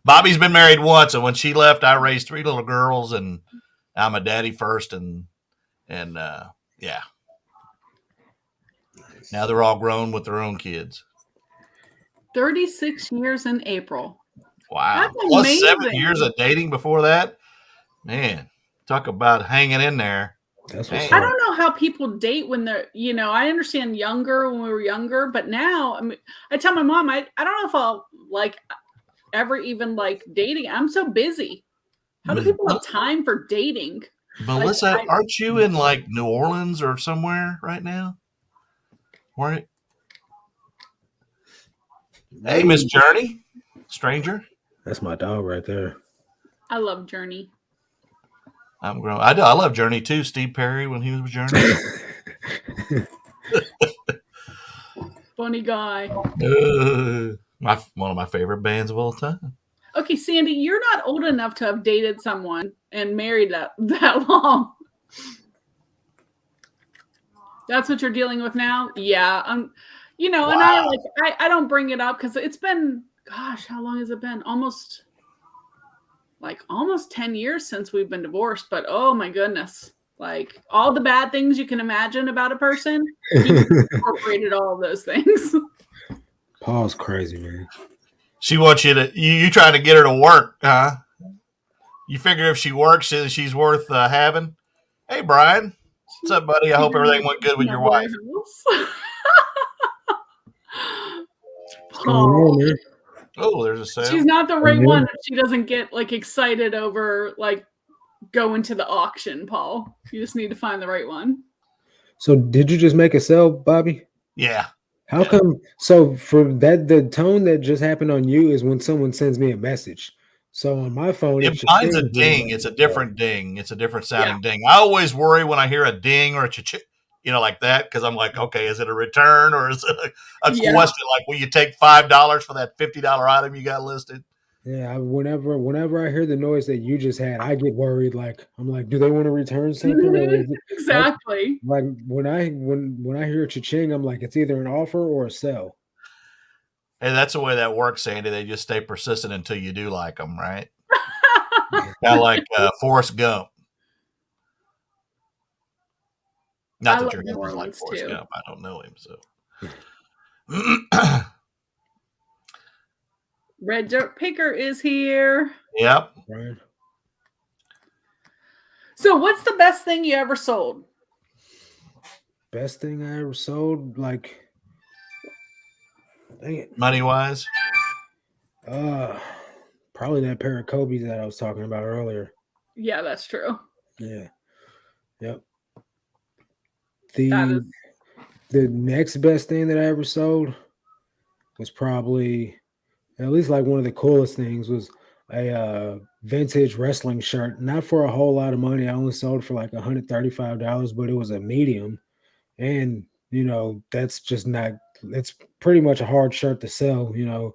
Bobby's been married once, and when she left, I raised 3 little girls, and I'm a daddy first, and yeah. Nice. Now they're all grown with their own kids. 36 years in April. Wow. That's plus 7 years of dating before that. Man, talk about hanging in there. That's I don't know how people date when they're, I understand younger when we were younger, but now, I mean, I tell my mom, I don't know if I'll ever even dating. I'm so busy. How do people have time for dating? Melissa, aren't you in New Orleans or somewhere right now? Where? Hey, Miss Journey, stranger. That's my dog right there. I love Journey. I'm grown. I love Journey too. Steve Perry when he was with Journey. Funny guy. One of my favorite bands of all time. Okay, Sandy, you're not old enough to have dated someone and married that long. That's what you're dealing with now? Yeah. Wow. And I don't bring it up because it's been, gosh, how long has it been? Almost 10 years since we've been divorced, but oh my goodness. All the bad things you can imagine about a person, he incorporated all of those things. Paul's crazy, man. She wants you trying to get her to work, huh? You figure if she works, she's worth having? Hey, Brian. What's up, buddy? I hope everything went good with your wife. Oh, there's a sale. She's not the right one if she doesn't get excited over going to the auction, Paul. You just need to find the right one. So did you just make a sale, Bobby? Yeah. How come? So for that, the tone that just happened on you is when someone sends me a message. So on my phone, mine's a ding. It's a different ding. It's a different sounding ding. I always worry when I hear a ding or a like that, because I'm like, okay, is it a return or is it a question? Will you take $5 for that $50 item you got listed? Yeah, whenever I hear the noise that you just had, I get worried. I'm like, do they want to return something? Exactly. When I hear cha-ching, I'm like, it's either an offer or a sell. Hey, that's the way that works, Sandy. They just stay persistent until you do like them, right? Kind of like Forrest Gump. Not that your husband's like Forrest Gump. I don't know him, so. Red Dirt Picker is here. Yep. Right. So what's the best thing you ever sold? Best thing I ever sold? Dang it. Money-wise? Probably that pair of Kobe's that I was talking about earlier. Yeah, that's true. Yeah. Yep. The next best thing that I ever sold was probably, at least one of the coolest things, was a vintage wrestling shirt. Not for a whole lot of money. I only sold for $135, but it was a medium. And, that's just not, it's pretty much a hard shirt to sell, in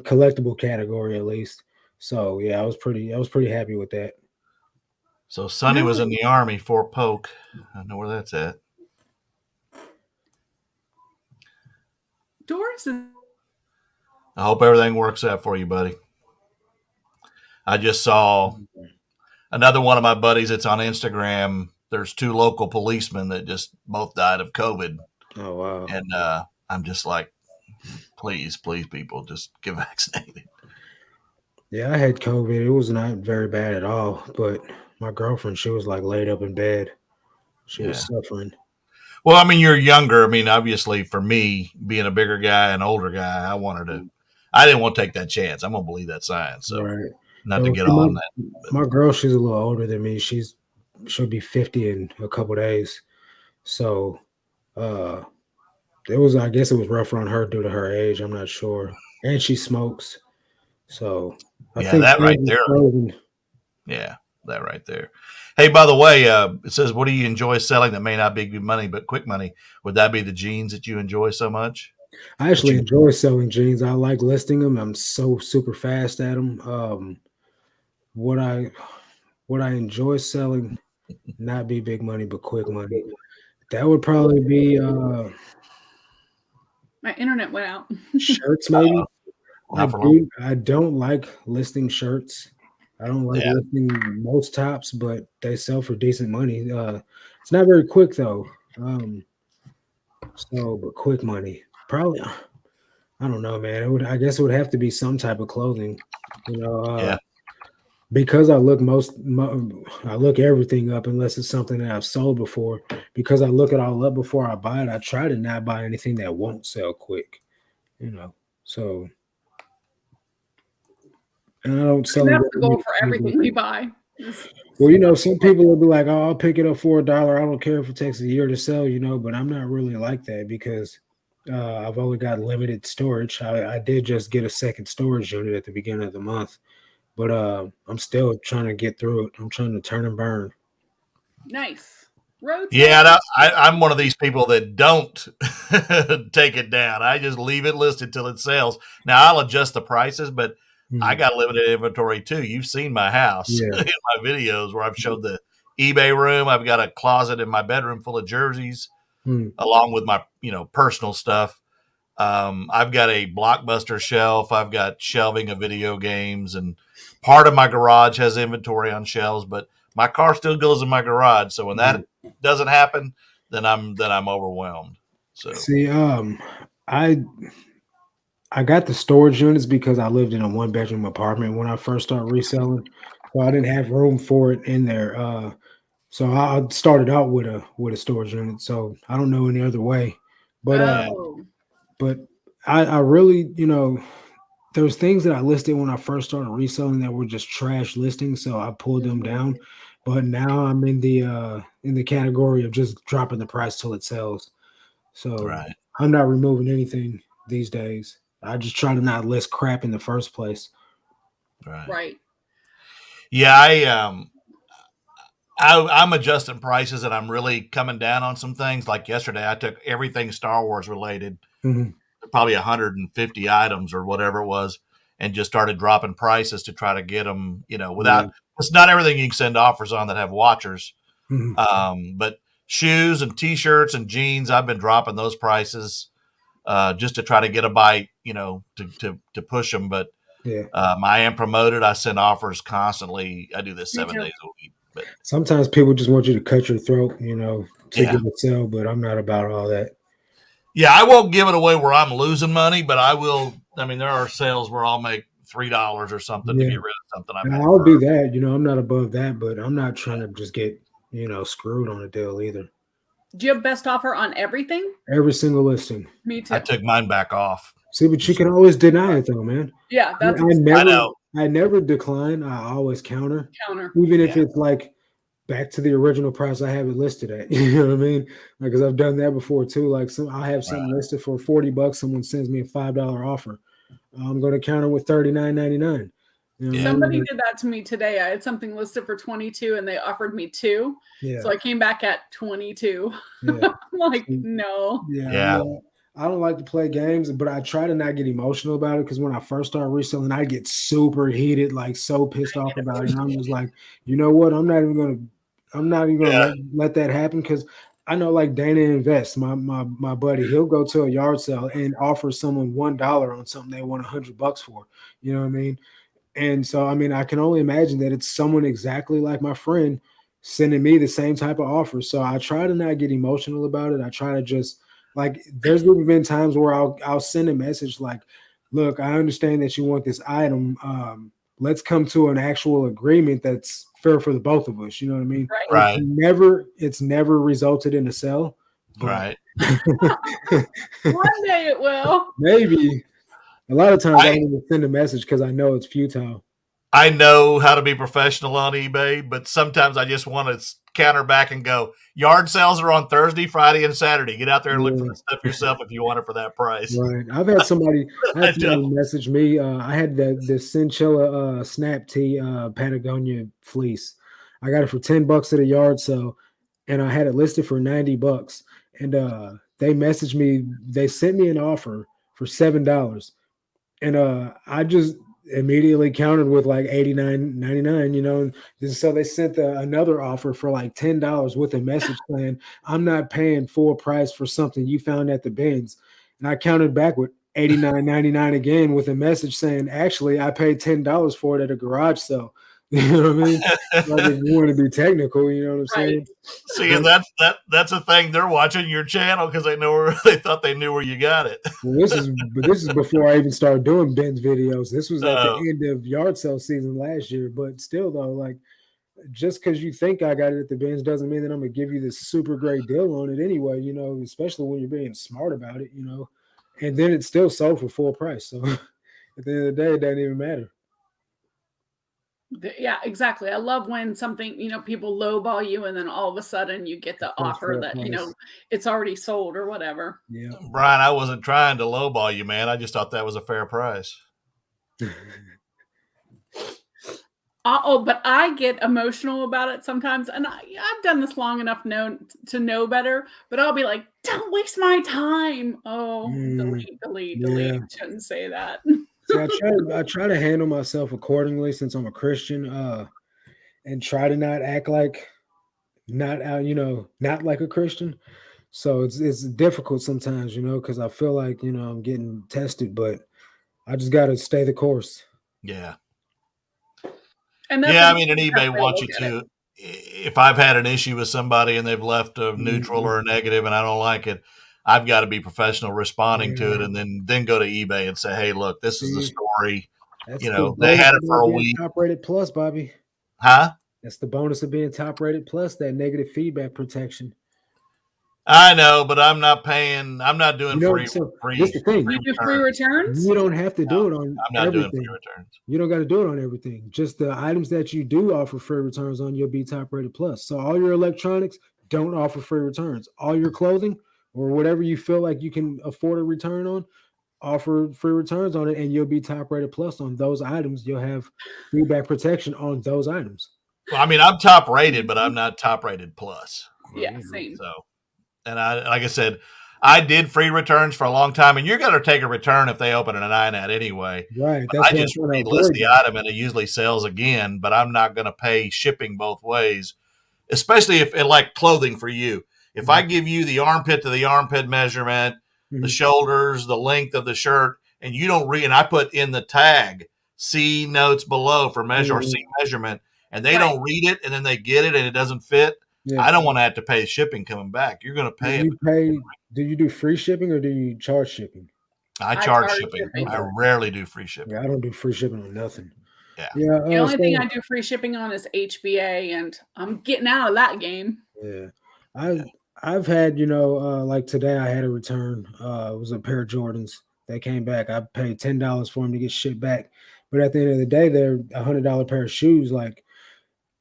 collectible category at least. So yeah, I was pretty happy with that. So Sonny was in the Army, Fort Polk. I know where that's at. Doris is. I hope everything works out for you, buddy. I just saw another one of my buddies that's on Instagram. There's 2 local policemen that just both died of COVID. Oh, wow. And I'm just like, please, people, just get vaccinated. Yeah, I had COVID. It was not very bad at all. But my girlfriend, she was laid up in bed. She was suffering. Well, I mean, you're younger. I mean, obviously, for me, being a bigger guy and older guy, I didn't want to take that chance. I'm going to believe that science. So, not to get on that. My girl, she's a little older than me. She'll be 50 in a couple days. So, I guess it was rougher on her due to her age. I'm not sure. And she smokes. So, I think that right there. Yeah, that right there. Hey, by the way, it says, what do you enjoy selling that may not be good money, but quick money? Would that be the jeans that you enjoy so much? I actually enjoy selling jeans. I like listing them. I'm so super fast at them. What I enjoy selling, not be big money, but quick money. That would probably be my internet went out. Shirts, maybe. I don't like listing shirts. I don't like lifting most tops, but they sell for decent money. It's not very quick though. But quick money. Probably I don't know, man. I guess it would have to be some type of clothing, because I look everything up unless it's something that I've sold before. Because I look it all up before I buy it, I try to not buy anything that won't sell quick, So, and I don't sell. That's the goal for everything we buy. Well, some people will be like, "Oh, I'll pick it up for $1. I don't care if it takes a year to sell," but I'm not really like that because I've only got limited storage. I did just get a second storage unit at the beginning of the month, but I'm still trying to get through it. I'm trying to turn and burn. Nice. Yeah, I'm one of these people that don't take it down. I just leave it listed till it sells. Now I'll adjust the prices, but I got limited inventory too. You've seen my house in my videos where I've showed the eBay room. I've got a closet in my bedroom full of jerseys, along with my personal stuff. I've got a Blockbuster shelf. I've got shelving of video games, and part of my garage has inventory on shelves, but my car still goes in my garage. So when that doesn't happen, then I'm overwhelmed. So see, I got the storage units because I lived in a 1-bedroom apartment when I first started reselling, so I didn't have room for it in there. So I started out with a storage unit. So I don't know any other way, but but I really there's things that I listed when I first started reselling that were just trash listings, so I pulled them down. But now I'm in the category of just dropping the price till it sells. So I'm not removing anything these days. I just try to not list crap in the first place. Right. Yeah, I'm adjusting prices, and I'm really coming down on some things. Like yesterday, I took everything Star Wars related, probably 150 items or whatever it was, and just started dropping prices to try to get them, without, it's not everything you can send offers on that have watchers. But shoes and t-shirts and jeans, I've been dropping those prices just to try to get a bite, to push them. But I am promoted. I send offers constantly. I do this 7 days a week. But sometimes people just want you to cut your throat, to get a sale, but I'm not about all that. Yeah, I won't give it away where I'm losing money, but I will. I mean, there are sales where I'll make $3 or something to get rid of something. I'll do that. I'm not above that, but I'm not trying to just get, screwed on a deal either. Do you have best offer on everything? Every single listing. Me too. I took mine back off. See, but you can always deny it though, man. Yeah, that's I know. I never decline. I always counter. Even if it's like back to the original price I have it listed at. You know what I mean? Because I've done that before too. Like I have something listed for $40. Someone sends me a $5 offer. I'm going to counter with $39.99. Somebody did that to me today. I had something listed for $22 and they offered me $2. So I came back at $22. I'm like, no. I don't like to play games, but I try to not get emotional about it, because when I first started reselling, I get super heated, like so pissed off about it. And I'm just like, you know what? I'm not even gonna let that happen, because I know, like Dana Invest, my buddy, he'll go to a yard sale and offer someone $1 on something they want $100 for. You know what I mean? And so, I mean, I can only imagine that it's someone exactly like my friend sending me the same type of offer. So I try to not get emotional about it. I try to just, like, there's been times where I'll send a message like, look, I understand that you want this item. Let's come to an actual agreement that's fair for the both of us. You know what I mean? Right. It's never resulted in a sale. Right. One day it will. Maybe. A lot of times I don't even send a message because I know it's futile. I know how to be professional on eBay, but sometimes I just want to counter back and go, yard sales are on Thursday, Friday, and Saturday. Get out there and look for the stuff yourself if you want it for that price. Right. I've had somebody message me. I had the Cinchilla Snap Tee Patagonia fleece. I got it for $10 at a yard sale, and I had it listed for $90. And they messaged me. They sent me an offer for $7. And I just immediately countered with like $89.99, and so they sent another offer for like $10 with a message saying, I'm not paying full price for something you found at the bins. And I countered back with $89.99 again with a message saying, actually, I paid $10 for it at a garage sale. You know what I mean? Like if you want to be technical, you know what I'm saying? See, and that's a thing. They're watching your channel because they thought they knew where you got it. Well, this is before I even started doing Ben's videos. This was at the end of yard sale season last year. But still, though, like just because you think I got it at the Ben's doesn't mean that I'm gonna give you this super great deal on it anyway. You know, especially when you're being smart about it. You know, and then it's still sold for full price. So at the end of the day, it doesn't even matter. Yeah, exactly. I love when something, people lowball you and then all of a sudden you get the offer that, it's already sold or whatever. Yeah. Brian, I wasn't trying to lowball you, man. I just thought that was a fair price. But I get emotional about it sometimes. And I've done this long enough to know better, but I'll be like, don't waste my time. Oh, delete. Shouldn't say that. See, I try to handle myself accordingly since I'm a Christian, and try to not act like not like a Christian. So it's difficult sometimes, because I feel like I'm getting tested, but I just got to stay the course. Yeah. And I mean, an eBay wants you to. If I've had an issue with somebody and they've left a neutral or a negative and I don't like it, I've got to be professional responding to it, and then go to eBay and say, "Hey, look, this is the story." They had it for a week. Top rated plus, Bobby. Huh? That's the bonus of being top rated plus, that negative feedback protection. I know, but I'm not paying. I'm not doing free. That's the thing. You do free returns? You don't have to do it on I'm not everything. doing free returns. You don't got to do it on everything. Just the items that you do offer free returns on, you'll be top rated plus. So all your electronics don't offer free returns. All your clothing or whatever you feel like you can afford a return on, offer free returns on it, and you'll be top rated plus on those items. You'll have feedback protection on those items. Well, I mean, I'm top rated, but I'm not top rated plus. Yeah, same. So, and like I said, I did free returns for a long time, and you're going to take a return if they open an 9 anyway. Right. I just relist the item, and it usually sells again, but I'm not going to pay shipping both ways, especially if like clothing for you. If I give you the armpit to the armpit measurement, the shoulders, the length of the shirt, and you don't read, and I put in the tag, see notes below for measure or see measurement, and they don't read it, and then they get it and it doesn't fit, I don't want to have to pay shipping coming back. You're going to pay it. Do you do free shipping or do you charge shipping? I charge shipping. I rarely do free shipping. Yeah, I don't do free shipping on nothing. Yeah. The only thing I do free shipping on is HBA, and I'm getting out of that game. Yeah. I've had, like today I had a return. It was a pair of Jordans. They came back. I paid $10 for them to get shipped back. But at the end of the day, they're $100 pair of shoes. Like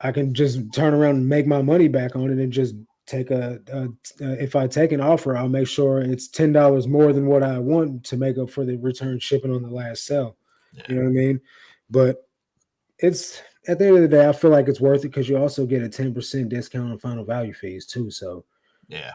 I can just turn around and make my money back on it and just take if I take an offer, I'll make sure it's $10 more than what I want to make up for the return shipping on the last sale. Yeah. You know what I mean? But it's at the end of the day, I feel like it's worth it because you also get a 10% discount on final value fees too. So yeah,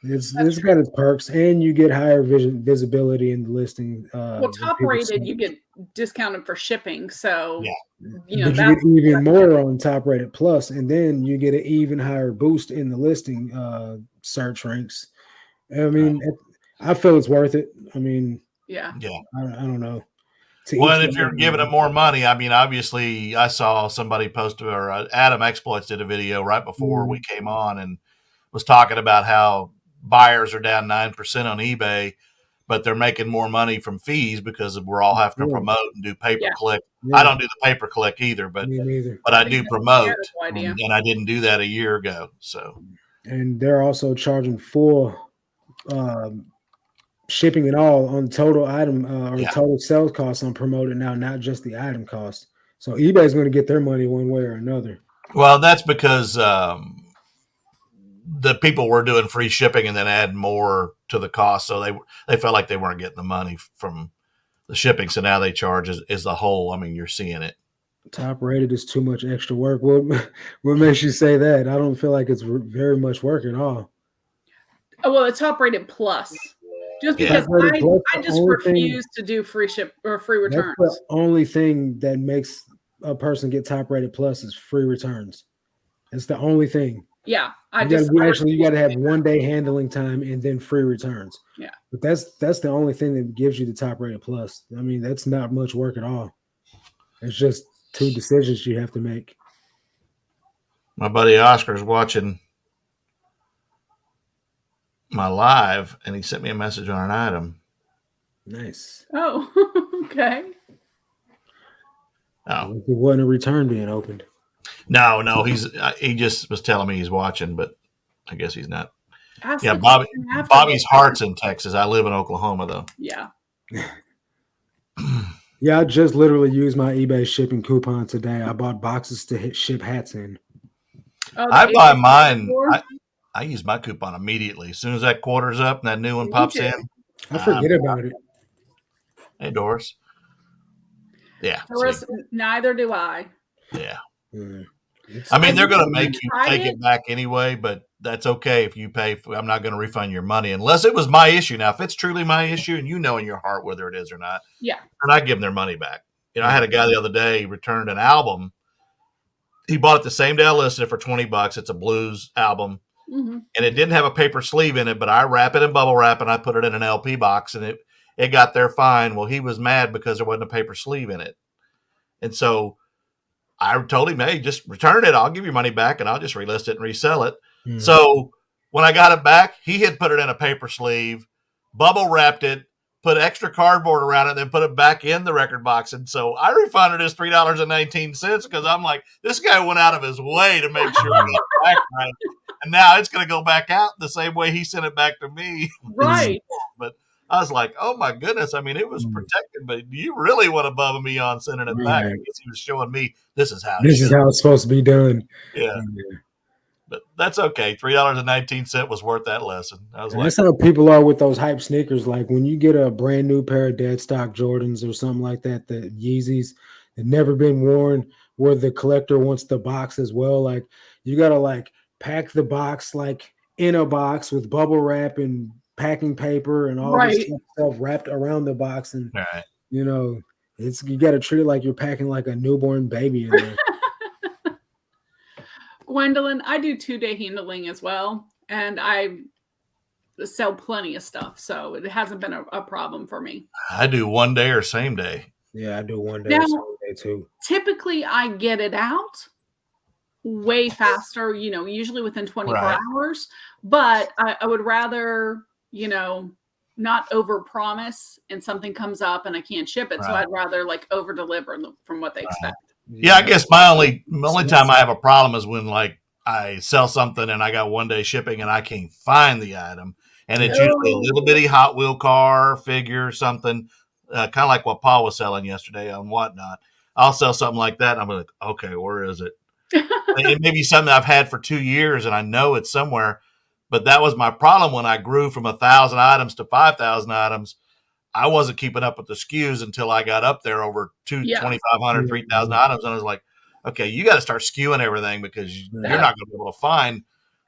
it's got its perks, and you get higher visibility in the listing. Well, top rated, you get discounted for shipping. So but you get even more on top rated plus, and then you get an even higher boost in the listing search ranks. I mean, I feel it's worth it. I mean, yeah. I don't know. Well, if you're giving them more money, I mean, obviously, I saw somebody post, or Adam Exploits did a video right before we came on and was talking about how buyers are down 9% on eBay, but they're making more money from fees because we're all having to promote and do pay-per-click. I don't do the pay-per-click either, but I do promote, and I didn't do that a year ago. So, and they're also charging full shipping and all on total item or total sales cost on promoted now, not just the item cost. So eBay is going to get their money one way or another. Well, that's because the people were doing free shipping and then add more to the cost. So they felt like they weren't getting the money from the shipping. So now they charge as the whole. I mean, you're seeing it. Top rated is too much extra work. What makes you say that? I don't feel like it's very much work at all. Oh, well, it's top rated plus. Just because I just refuse to do free ship or free returns. That's the only thing that makes a person get top rated plus is free returns. It's the only thing. Yeah, you got to have 1 day handling time and then free returns. Yeah, but that's the only thing that gives you the top rated plus. I mean, that's not much work at all. It's just two decisions you have to make. My buddy Oscar's watching my live, and he sent me a message on an item. Nice. Oh, okay. Oh, it wasn't a return being opened. No, he just was telling me he's watching, but I guess he's not. Ask yeah, Bobby's heart's in Texas. I live in Oklahoma, though. Yeah. Yeah, I just literally used my eBay shipping coupon today. I bought boxes to ship hats in. Oh, I buy mine. I use my coupon immediately. As soon as that quarter's up and that new one pops in. I forget about it. Hey, Doris. Yeah. Doris, neither do I. Yeah. I mean, they're going to make you take it back anyway, but that's okay if you pay. I'm not going to refund your money unless it was my issue. Now, if it's truly my issue and you know in your heart whether it is or not, yeah, and I give them their money back. You know, I had a guy the other day returned an album. He bought it the same day I listed it for $20. It's a blues album, and it didn't have a paper sleeve in it, but I wrap it in bubble wrap and I put it in an LP box, and it got there fine. Well, he was mad because there wasn't a paper sleeve in it, and so I told him, hey, just return it. I'll give you money back, and I'll just relist it and resell it. So when I got it back, he had put it in a paper sleeve, bubble wrapped it, put extra cardboard around it, then put it back in the record box. And so I refunded his $3.19 because I'm like, this guy went out of his way to make sure he got it back right. And now it's going to go back out the same way he sent it back to me. Right. But I was like, oh, my goodness. I mean, it was protected, but you really went above me on sending it back. Because he was showing me this is how it's supposed to be done. Yeah. But that's okay. $3.19 was worth that lesson. That's how people are with those hype sneakers. Like when you get a brand new pair of dead stock Jordans or something like that, the Yeezys that never been worn, where the collector wants the box as well. Like you got to like pack the box like in a box with bubble wrap and packing paper and all this stuff wrapped around the box. And, you know, you got to treat it like you're packing like a newborn baby in there. Gwendolyn, I do 2-day handling as well, and I sell plenty of stuff, so it hasn't been a problem for me. I do 1 day or same day. Yeah, I do 1 day or same day too. Typically, I get it out way faster, you know, usually within 24 hours, but I would rather, you know, not over promise and something comes up and I can't ship it, so I'd rather like over deliver from what they expect. Yeah, I guess my only time I have a problem is when like I sell something and I got 1 day shipping and I can't find the item, and it's usually a little bitty Hot Wheel car, figure, something, kind of like what Paul was selling yesterday on Whatnot. I'll sell something like that, and I'm like, okay, where is it? It may be something I've had for 2 years, and I know it's somewhere. But that was my problem when I grew from 1,000 items to 5,000 items. I wasn't keeping up with the SKUs until I got up there over 2,500, 3,000 items. And I was like, okay, you got to start skewing everything because you're not going to be able to find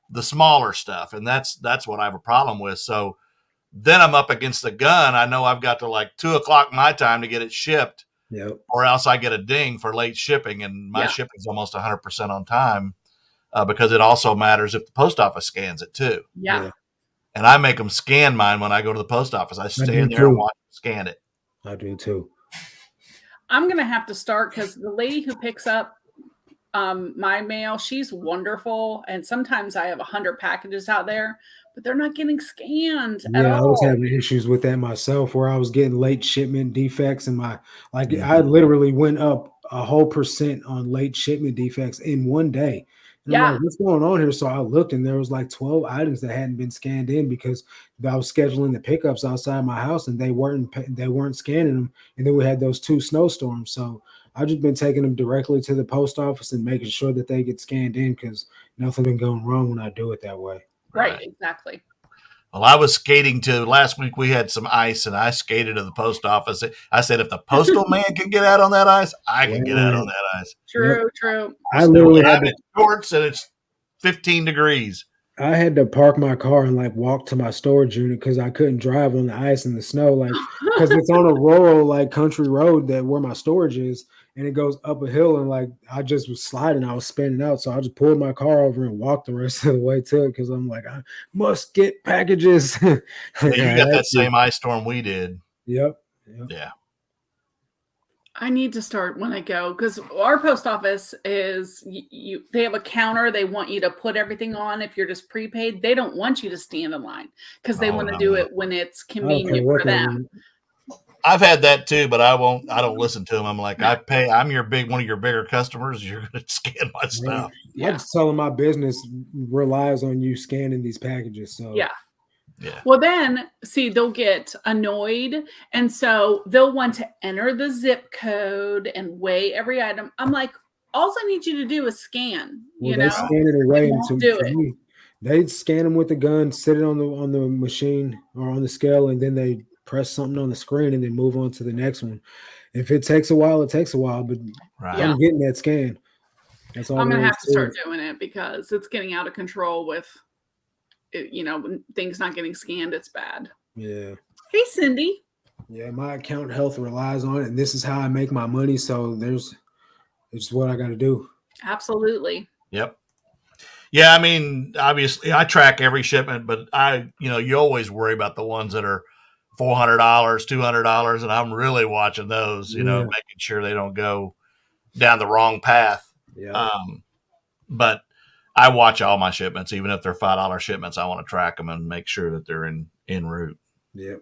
the smaller stuff. And that's what I have a problem with. So then I'm up against the gun. I know I've got to like 2:00 my time to get it shipped, or else I get a ding for late shipping. And my shipping is almost 100% on time because it also matters if the post office scans it too. Yeah. And I make them scan mine when I go to the post office. I stand there and watch them scan it. I do too. I'm going to have to start because the lady who picks up my mail, she's wonderful. And sometimes I have 100 packages out there, but they're not getting scanned at all. I was having issues with that myself where I was getting late shipment defects and I literally went up a whole % on late shipment defects in 1 day. And I'm like, what's going on here? So I looked and there was like 12 items that hadn't been scanned in because I was scheduling the pickups outside my house and they weren't scanning them. And then we had those 2 snowstorms. So I've just been taking them directly to the post office and making sure that they get scanned in because nothing's been going wrong when I do it that way. Right, exactly. Well, I was skating to last week. We had some ice and I skated to the post office. I said, if the postal man can get out on that ice, I can get out on that ice. True. I literally had shorts and it's 15 degrees. I had to park my car and like walk to my storage unit because I couldn't drive on the ice and the snow, like because it's on a rural like country road that where my storage is, and it goes up a hill and like I just was sliding, I was spinning out, so I just pulled my car over and walked the rest of the way to it because I'm like I must get packages. You got that same ice storm we did. Yep. Yeah. I need to start when I go, because our post office is they have a counter. They want you to put everything on. If you're just prepaid, they don't want you to stand in line because they want to do it when it's convenient for them. I've had that too, but I don't listen to them. I'm like, no. I'm one of your bigger customers. You're going to scan my stuff. Yeah. I just tell them my business relies on you scanning these packages. So yeah. Well, then see, they'll get annoyed. And so they'll want to enter the zip code and weigh every item. I'm like, all I need you to do is scan. Well, they scan it away and do it. They scan them with the gun, sit it on the machine or on the scale, and then they press something on the screen and then move on to the next one. If it takes a while, it takes a while, but I'm getting that scan. That's all. I'm going to have to start doing it because it's getting out of control with when things not getting scanned. It's bad. Yeah. Hey, Cindy. Yeah, my account health relies on it, and this is how I make my money. So it's what I got to do. Absolutely. Yep. Yeah, I mean, obviously, I track every shipment, but you always worry about the ones that are $400, $200, and I'm really watching those. Making sure they don't go down the wrong path. Yeah. But I watch all my shipments, even if they're $5 shipments. I want to track them and make sure that they're en route. Yep.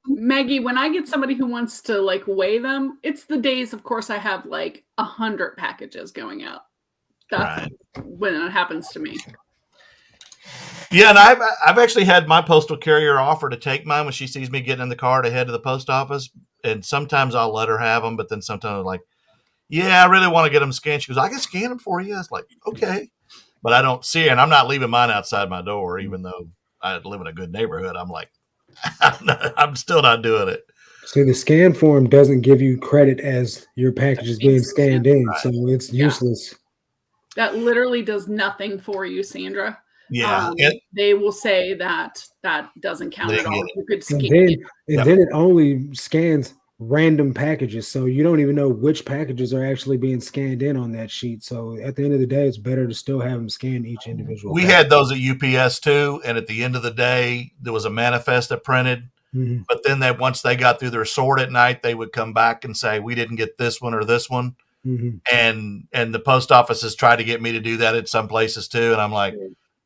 Maggie, when I get somebody who wants to weigh them, it's the days, of course, I have 100 packages going out. That's when it happens to me. Yeah, and I've actually had my postal carrier offer to take mine when she sees me getting in the car to head to the post office. And sometimes I'll let her have them, but then sometimes I'm like, yeah, I really want to get them scanned. She goes, I can scan them for you. I was like, okay. But I don't see her, and I'm not leaving mine outside my door, even though I live in a good neighborhood. I'm like, I'm still not doing it. See, the scan form doesn't give you credit as your package is being scanned in, so it's useless. That literally does nothing for you, Sandra. Yeah. They will say that doesn't count at all. You could scan and then it only scans random packages, so you don't even know which packages are actually being scanned in on that sheet. So at the end of the day, it's better to still have them scan each individual package. Had those at UPS too, and at the end of the day, there was a manifest that printed. Mm-hmm. But then once they got through their sort at night, they would come back and say, we didn't get this one or this one. Mm-hmm. And the post office has tried to get me to do that at some places too. And I'm like,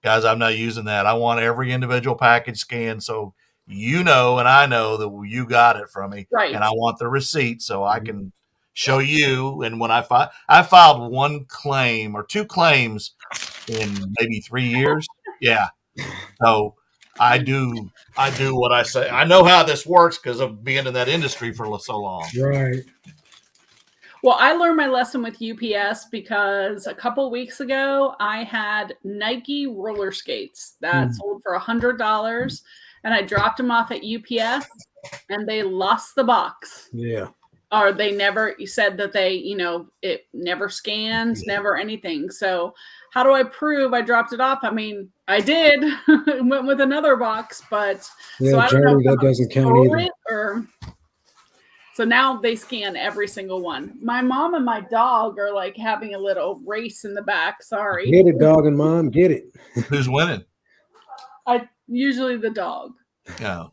guys, I'm not using that. I want every individual package scanned. So and I know that you got it from me. Right. And I want the receipt so I can show you. And when I filed one claim or two claims in maybe 3 years. Yeah. So I do what I say. I know how this works because of being in that industry for so long. Right. Well, I learned my lesson with UPS because a couple of weeks ago, I had Nike roller skates that sold for $100, and I dropped them off at UPS, and they lost the box. Yeah. Or you said that they, it never scans, never anything. So how do I prove I dropped it off? I mean, I did. Went with another box, but so I don't know that doesn't count either. So now they scan every single one. My mom and my dog are having a little race in the back. Sorry. Get it, dog and mom. Get it. Who's winning? Usually the dog. Yeah.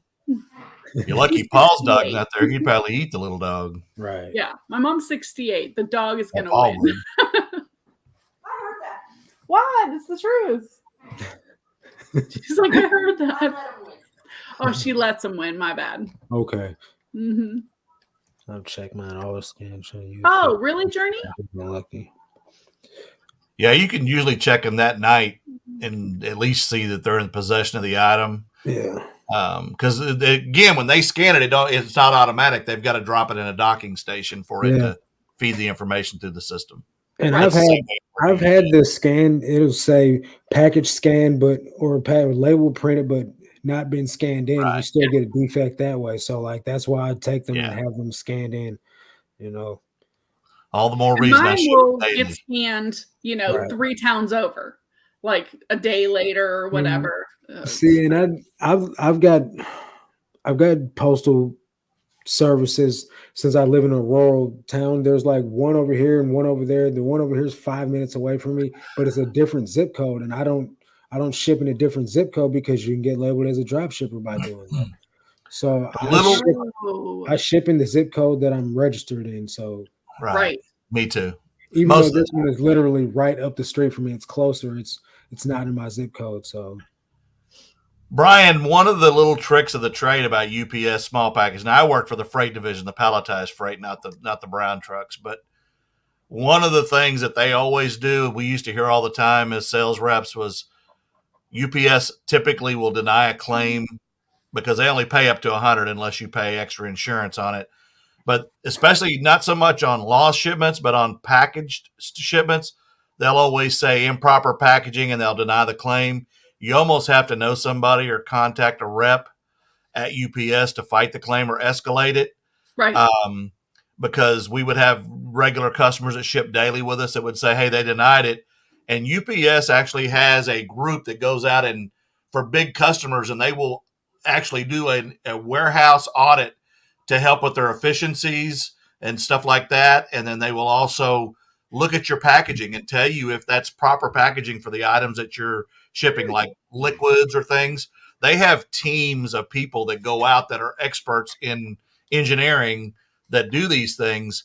You're lucky Paul's dog's not there. He'd probably eat the little dog. Right. Yeah. My mom's 68. The dog is going to win. I heard that. What? It's the truth. She's like, I heard that. Oh, she lets him win. My bad. Okay. Mm-hmm. I'll check mine. Always scan. Show you. Oh, really, Journey? Lucky. Yeah, you can usually check them that night and at least see that they're in possession of the item. Yeah. Because again, when they scan it, it's not automatic. They've got to drop it in a docking station for it to feed the information through the system. And I've had the scan. It'll say package scan, or label printed, but not been scanned in. You still get a defect that way. So that's why I take them and have them scanned in. All the more reason mine will get scanned. 3 towns over, a day later or whatever. See, and I've got postal services since I live in a rural town. There's one over here and one over there. The one over here is 5 minutes away from me, but it's a different zip code, and I don't ship in a different zip code because you can get labeled as a drop shipper by doing that. So I ship in the zip code that I'm registered in. So right. Me too. Even though this one is literally right up the street from me, it's closer. It's not in my zip code. So, Brian, one of the little tricks of the trade about UPS small package. Now I work for the freight division, the palletized freight, not the brown trucks. But one of the things that they always do, we used to hear all the time as sales reps, was UPS typically will deny a claim because they only pay up to 100 unless you pay extra insurance on it. But especially not so much on lost shipments, but on packaged shipments, they'll always say improper packaging and they'll deny the claim. You almost have to know somebody or contact a rep at UPS to fight the claim or escalate it. Right. Because we would have regular customers that ship daily with us that would say, hey, they denied it. And UPS actually has a group that goes out and for big customers, and they will actually do a warehouse audit to help with their efficiencies and stuff like that. And then they will also look at your packaging and tell you if that's proper packaging for the items that you're shipping, like liquids or things. They have teams of people that go out that are experts in engineering that do these things.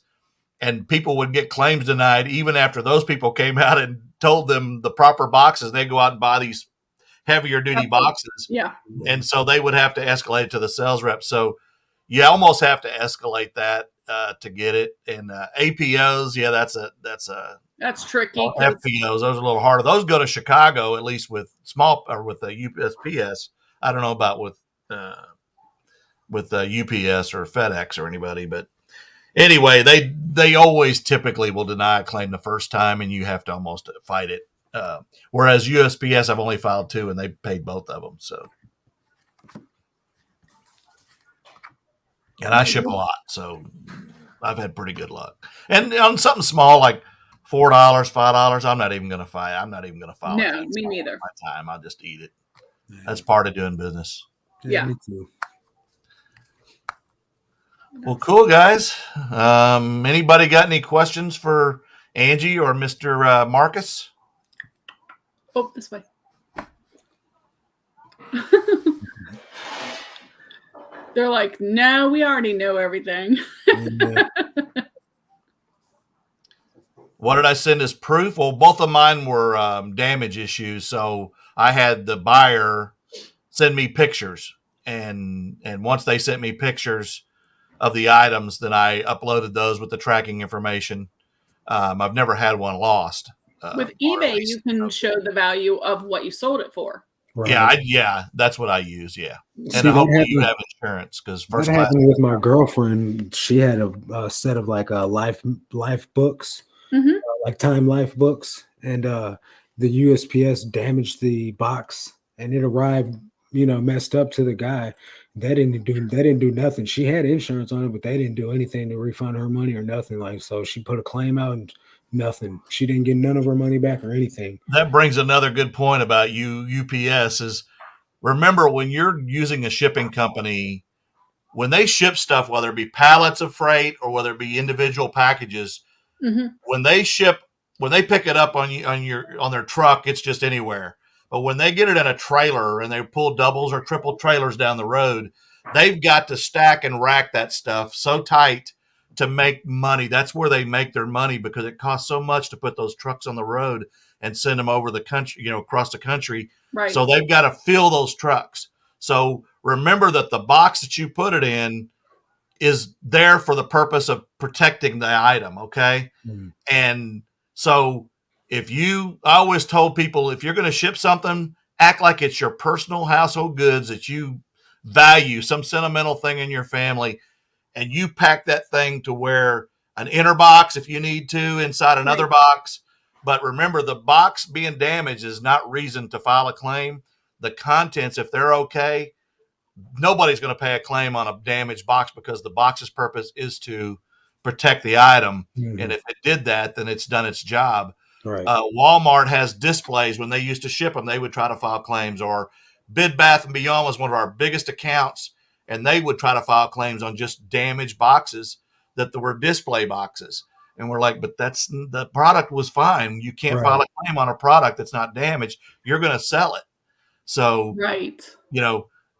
And people would get claims denied even after those people came out and told them the proper boxes. They go out and buy these heavier duty boxes. Yeah. And so they would have to escalate it to the sales rep. So you almost have to escalate that to get it. And APOs, yeah, that's tricky. FPOs, those are a little harder. Those go to Chicago, at least with small or with the USPS. I don't know about with UPS or FedEx or anybody, but anyway, they always typically will deny a claim the first time, and you have to almost fight it. Whereas USPS, I've only filed 2, and they paid both of them. So. And I ship a lot, so I've had pretty good luck. And on something small like $4, $5, I'm not even going to fight. I'm not even going to file. No, me neither. My time, I'll just eat it. That's part of doing business. Yeah. Me too. Well, cool, guys. Anybody got any questions for Angie or Mr. Marcus? Oh, this way. They're like, no, we already know everything. What did I send as proof? Well, both of mine were damage issues. So I had the buyer send me pictures. And once they sent me pictures of the items, then I uploaded those with the tracking information. I've never had one lost. With eBay, you can show the value of what you sold it for. Right. Yeah, that's what I use. Yeah, and See, hopefully you have insurance because that happened with my girlfriend. She had a set of like life books, like Time Life books, and the USPS damaged the box, and it arrived, messed up to the guy. They didn't do nothing. She had insurance on it, but they didn't do anything to refund her money or nothing. Like, so she put a claim out and nothing. She didn't get none of her money back or anything. That brings another good point about UPS is remember when you're using a shipping company, when they ship stuff, whether it be pallets of freight or whether it be individual packages, when they pick it up on their truck, it's just anywhere. But when they get it in a trailer and they pull doubles or triple trailers down the road, they've got to stack and rack that stuff so tight to make money. That's where they make their money because it costs so much to put those trucks on the road and send them over the country, across the country. Right. So they've got to fill those trucks. So remember that the box that you put it in is there for the purpose of protecting the item. Okay. And so I always told people, if you're going to ship something, act like it's your personal household goods that you value, some sentimental thing in your family, and you pack that thing to where an inner box, if you need to, inside another box. But remember, the box being damaged is not reason to file a claim. The contents, if they're okay, nobody's going to pay a claim on a damaged box because the box's purpose is to protect the item. And if it did that, then it's done its job. Right. Walmart has displays. When they used to ship them, they would try to file claims. Or Bed Bath & Beyond was one of our biggest accounts, and they would try to file claims on just damaged boxes that were display boxes. And we're like, but the product was fine. You can't file a claim on a product that's not damaged. You're going to sell it. So,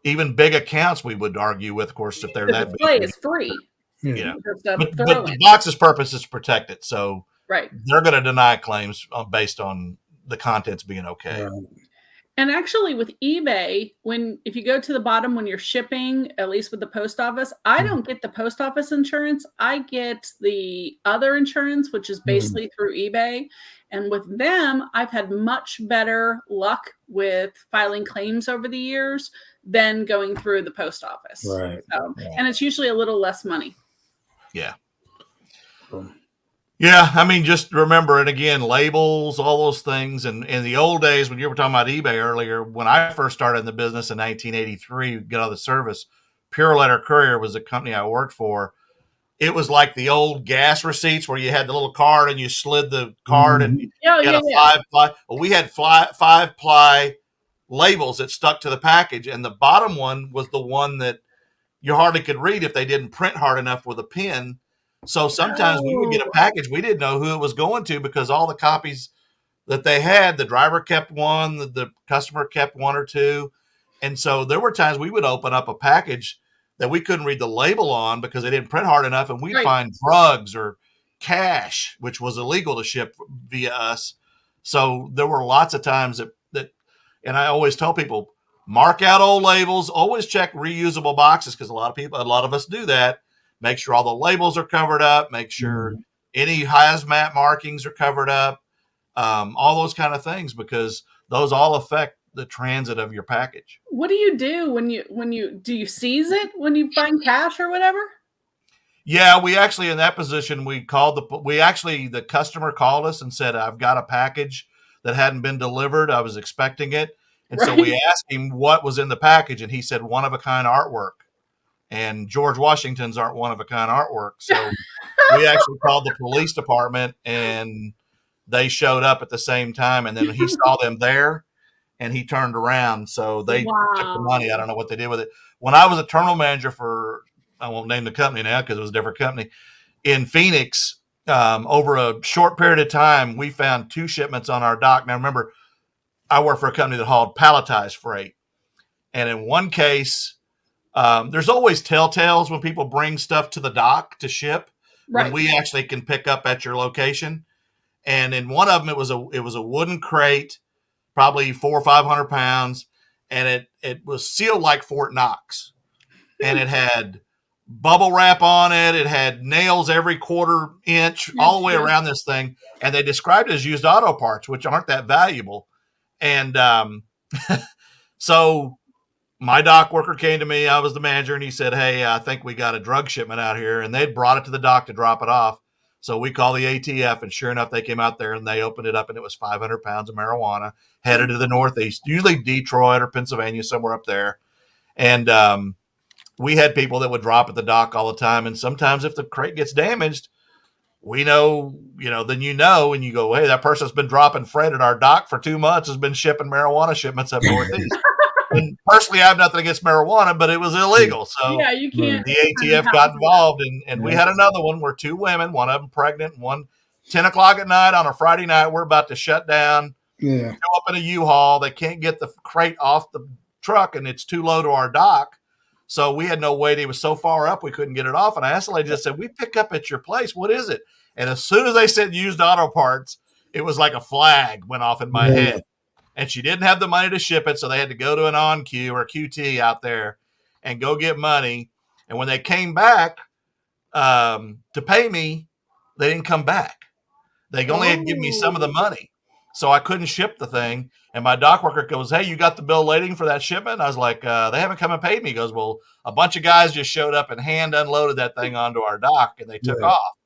even big accounts we would argue with, of course, if they're The that display big. is free. Yeah. But the box's purpose is to protect it. So they're going to deny claims based on the contents being okay. Right. And actually with eBay, if you go to the bottom when you're shipping, at least with the post office, I don't get the post office insurance. I get the other insurance, which is basically through eBay. And with them, I've had much better luck with filing claims over the years than going through the post office. Right. So, and it's usually a little less money. Yeah. Yeah, I mean, just remember it again, labels, all those things. And in the old days, when you were talking about eBay earlier, when I first started in the business in 1983, get out the service, Pure Letter Courier was the company I worked for. It was like the old gas receipts where you had the little card and you slid the card and you had a 5-ply. Well, we had 5-ply labels that stuck to the package. And the bottom one was the one that you hardly could read if they didn't print hard enough with a pen. So sometimes we would get a package, we didn't know who it was going to because all the copies that they had, the driver kept one, the customer kept one or two. And so there were times we would open up a package that we couldn't read the label on because they didn't print hard enough, and we'd find drugs or cash, which was illegal to ship via us. So there were lots of times that and I always tell people, mark out old labels, always check reusable boxes because a lot of us do that. Make sure all the labels are covered up. Make sure any hazmat markings are covered up. All those kind of things, because those all affect the transit of your package. What do you do when you seize it when you find cash or whatever? Yeah, we actually in that position the customer called us and said, "I've got a package that hadn't been delivered. I was expecting it," and so we asked him what was in the package, and he said one of a kind artwork. And George Washington's aren't one of a kind artwork. So we actually called the police department and they showed up at the same time. And then he saw them there and he turned around. So they took the money. I don't know what they did with it. When I was a terminal manager I won't name the company now because it was a different company in Phoenix, over a short period of time, we found 2 shipments on our dock. Now, remember, I work for a company that hauled palletized freight. And in one case, there's always telltales when people bring stuff to the dock to ship when we actually can pick up at your location. And in one of them, it was a wooden crate, probably 400 or 500 pounds. And it was sealed like Fort Knox, and it had bubble wrap on it. It had nails every quarter inch all the way around this thing. And they described it as used auto parts, which aren't that valuable. And, so my dock worker came to me. I was the manager, and he said, "Hey, I think we got a drug shipment out here," and they'd brought it to the dock to drop it off. So we called the ATF, and sure enough, they came out there and they opened it up, and it was 500 pounds of marijuana headed to the Northeast, usually Detroit or Pennsylvania, somewhere up there. And we had people that would drop at the dock all the time. And sometimes if the crate gets damaged, we know, then and you go, "Hey, that person's been dropping freight at our dock for 2 months, has been shipping marijuana shipments up Northeast." And personally, I have nothing against marijuana, but it was illegal. So you can't. The ATF got involved, and we had another one where 2 women, one of them pregnant, one 10 o'clock at night on a Friday night, we're about to shut down, go up in a U-Haul. They can't get the crate off the truck, and it's too low to our dock. So we had no weight. It was so far up, we couldn't get it off. And I asked the lady, just said, "We pick up at your place. What is it?" And as soon as they said used auto parts, it was like a flag went off in my head. And she didn't have the money to ship it, so they had to go to an on-Q or QT out there and go get money. And when they came back to pay me, they didn't come back. They only had given me some of the money. So I couldn't ship the thing. And my dock worker goes, "Hey, you got the bill lading for that shipment?" And I was like, "They haven't come and paid me." He goes, "Well, a bunch of guys just showed up and hand unloaded that thing onto our dock, and they took off."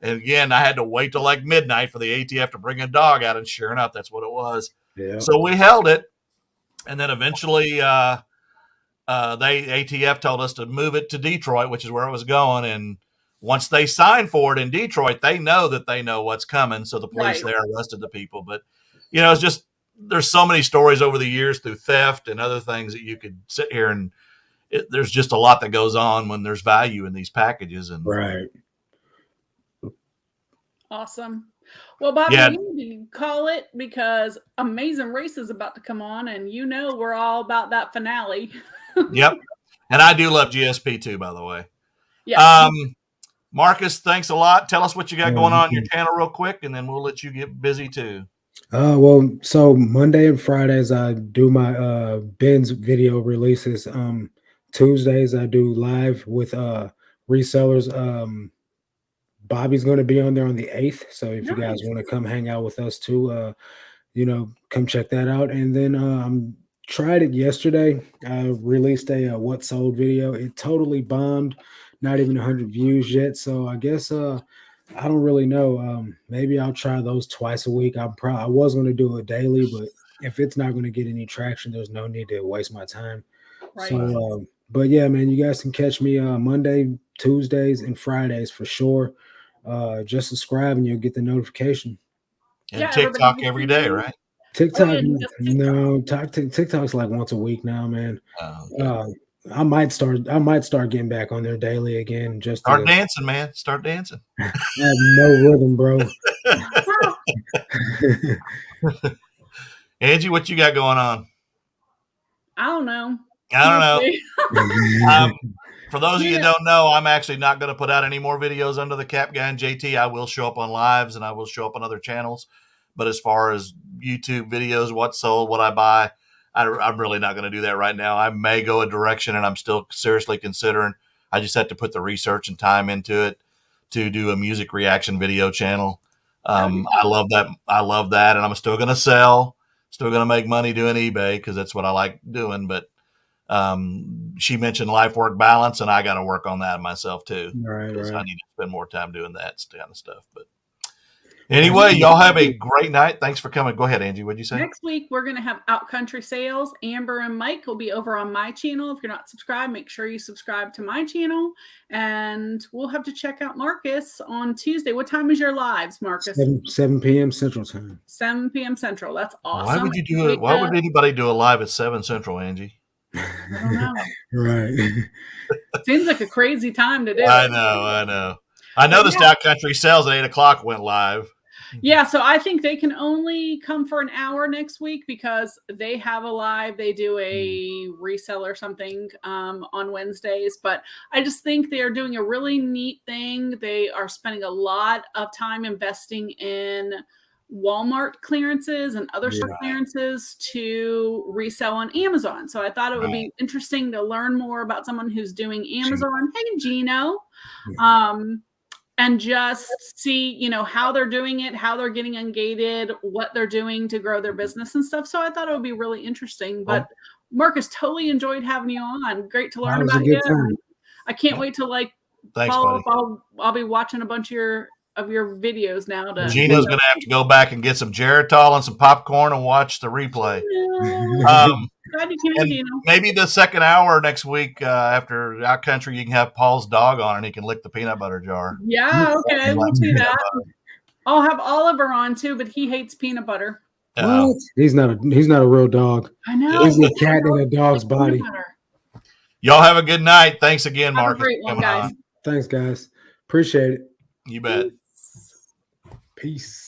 And again, I had to wait till like midnight for the ATF to bring a dog out. And sure enough, that's what it was. Yeah. So we held it. And then eventually ATF told us to move it to Detroit, which is where it was going. And once they sign for it in Detroit, they know what's coming. So the police there arrested the people. But, it's just, there's so many stories over the years through theft and other things that you could sit here and there's just a lot that goes on when there's value in these packages. And Awesome. Well, Bobby, we need to call it because Amazing Race is about to come on, and we're all about that finale. Yep. And I do love GSP too, by the way. Yeah. Marcus, thanks a lot. Tell us what you got going on your channel real quick, and then we'll let you get busy too. Well, so Monday and Fridays I do my bins video releases. Tuesdays I do live with resellers. Bobby's going to be on there on the 8th. So if you guys want to come hang out with us too, come check that out. And then tried it yesterday. I released a what sold video. It totally bombed. Not even 100 views yet. So I guess I don't really know. Maybe I'll try those twice a week. I was going to do it daily, but if it's not going to get any traction, there's no need to waste my time. Right. So, but yeah, man, you guys can catch me Monday, Tuesdays, and Fridays for sure. Just subscribe and you'll get the notification. And TikTok every day, right? TikTok, no, TikTok's like once a week now, man. Okay. I might start getting back on there daily again. Just start dancing, man. Start dancing. I have no rhythm, bro. Angie, what you got going on? I don't know. For those of you who don't know, I'm actually not going to put out any more videos under the Cap Guy and JT. I will show up on lives and I will show up on other channels. But as far as YouTube videos, what sold, what I buy, I'm really not going to do that right now. I may go a direction, and I'm still seriously considering. I just have to put the research and time into it to do a music reaction video channel. I love that. And I'm still going to sell, still going to make money doing eBay because that's what I like doing. But she mentioned life work balance, and I got to work on that myself too. Right. I need to spend more time doing that kind of stuff. But anyway, y'all have a great night. Thanks for coming. Go ahead, Angie. What'd you say? Next week, we're going to have Out Country Sales. Amber and Mike will be over on my channel. If you're not subscribed, make sure you subscribe to my channel. And we'll have to check out Marcus on Tuesday. What time is your lives, Marcus? 7 p.m. Central Time. 7 p.m. Central. That's awesome. Why would you do it? Why would anybody do a live at 7 Central, Angie? I don't know. Right. Seems like a crazy time to do it. I know. I noticed Out Country Sales at 8 o'clock went live. Yeah, so I think they can only come for an hour next week because they have a live. They do a resell or something on Wednesdays. But I just think they are doing a really neat thing. They are spending a lot of time investing in Walmart clearances and other store clearances to resell on Amazon. So I thought it would be interesting to learn more about someone who's doing Amazon. Hey, Gino. And just see, how they're doing it, how they're getting ungated, what they're doing to grow their business and stuff. So I thought it would be really interesting. But Marcus, totally enjoyed having you on. Great to learn about you. I can't wait to follow up. I'll be watching a bunch of your videes now. Gino's going to have to go back and get some Geritol and some popcorn and watch the replay. And maybe the second hour next week after Out Country, you can have Paul's dog on and he can lick the peanut butter jar. Yeah, okay, we'll do that. I'll have Oliver on too, but he hates peanut butter. What? He's not a real dog. I know. He's a cat in a dog's body. Y'all have a good night. Thanks again, Marcus. Great one, guys. Thanks, guys. Appreciate it. You bet. Peace.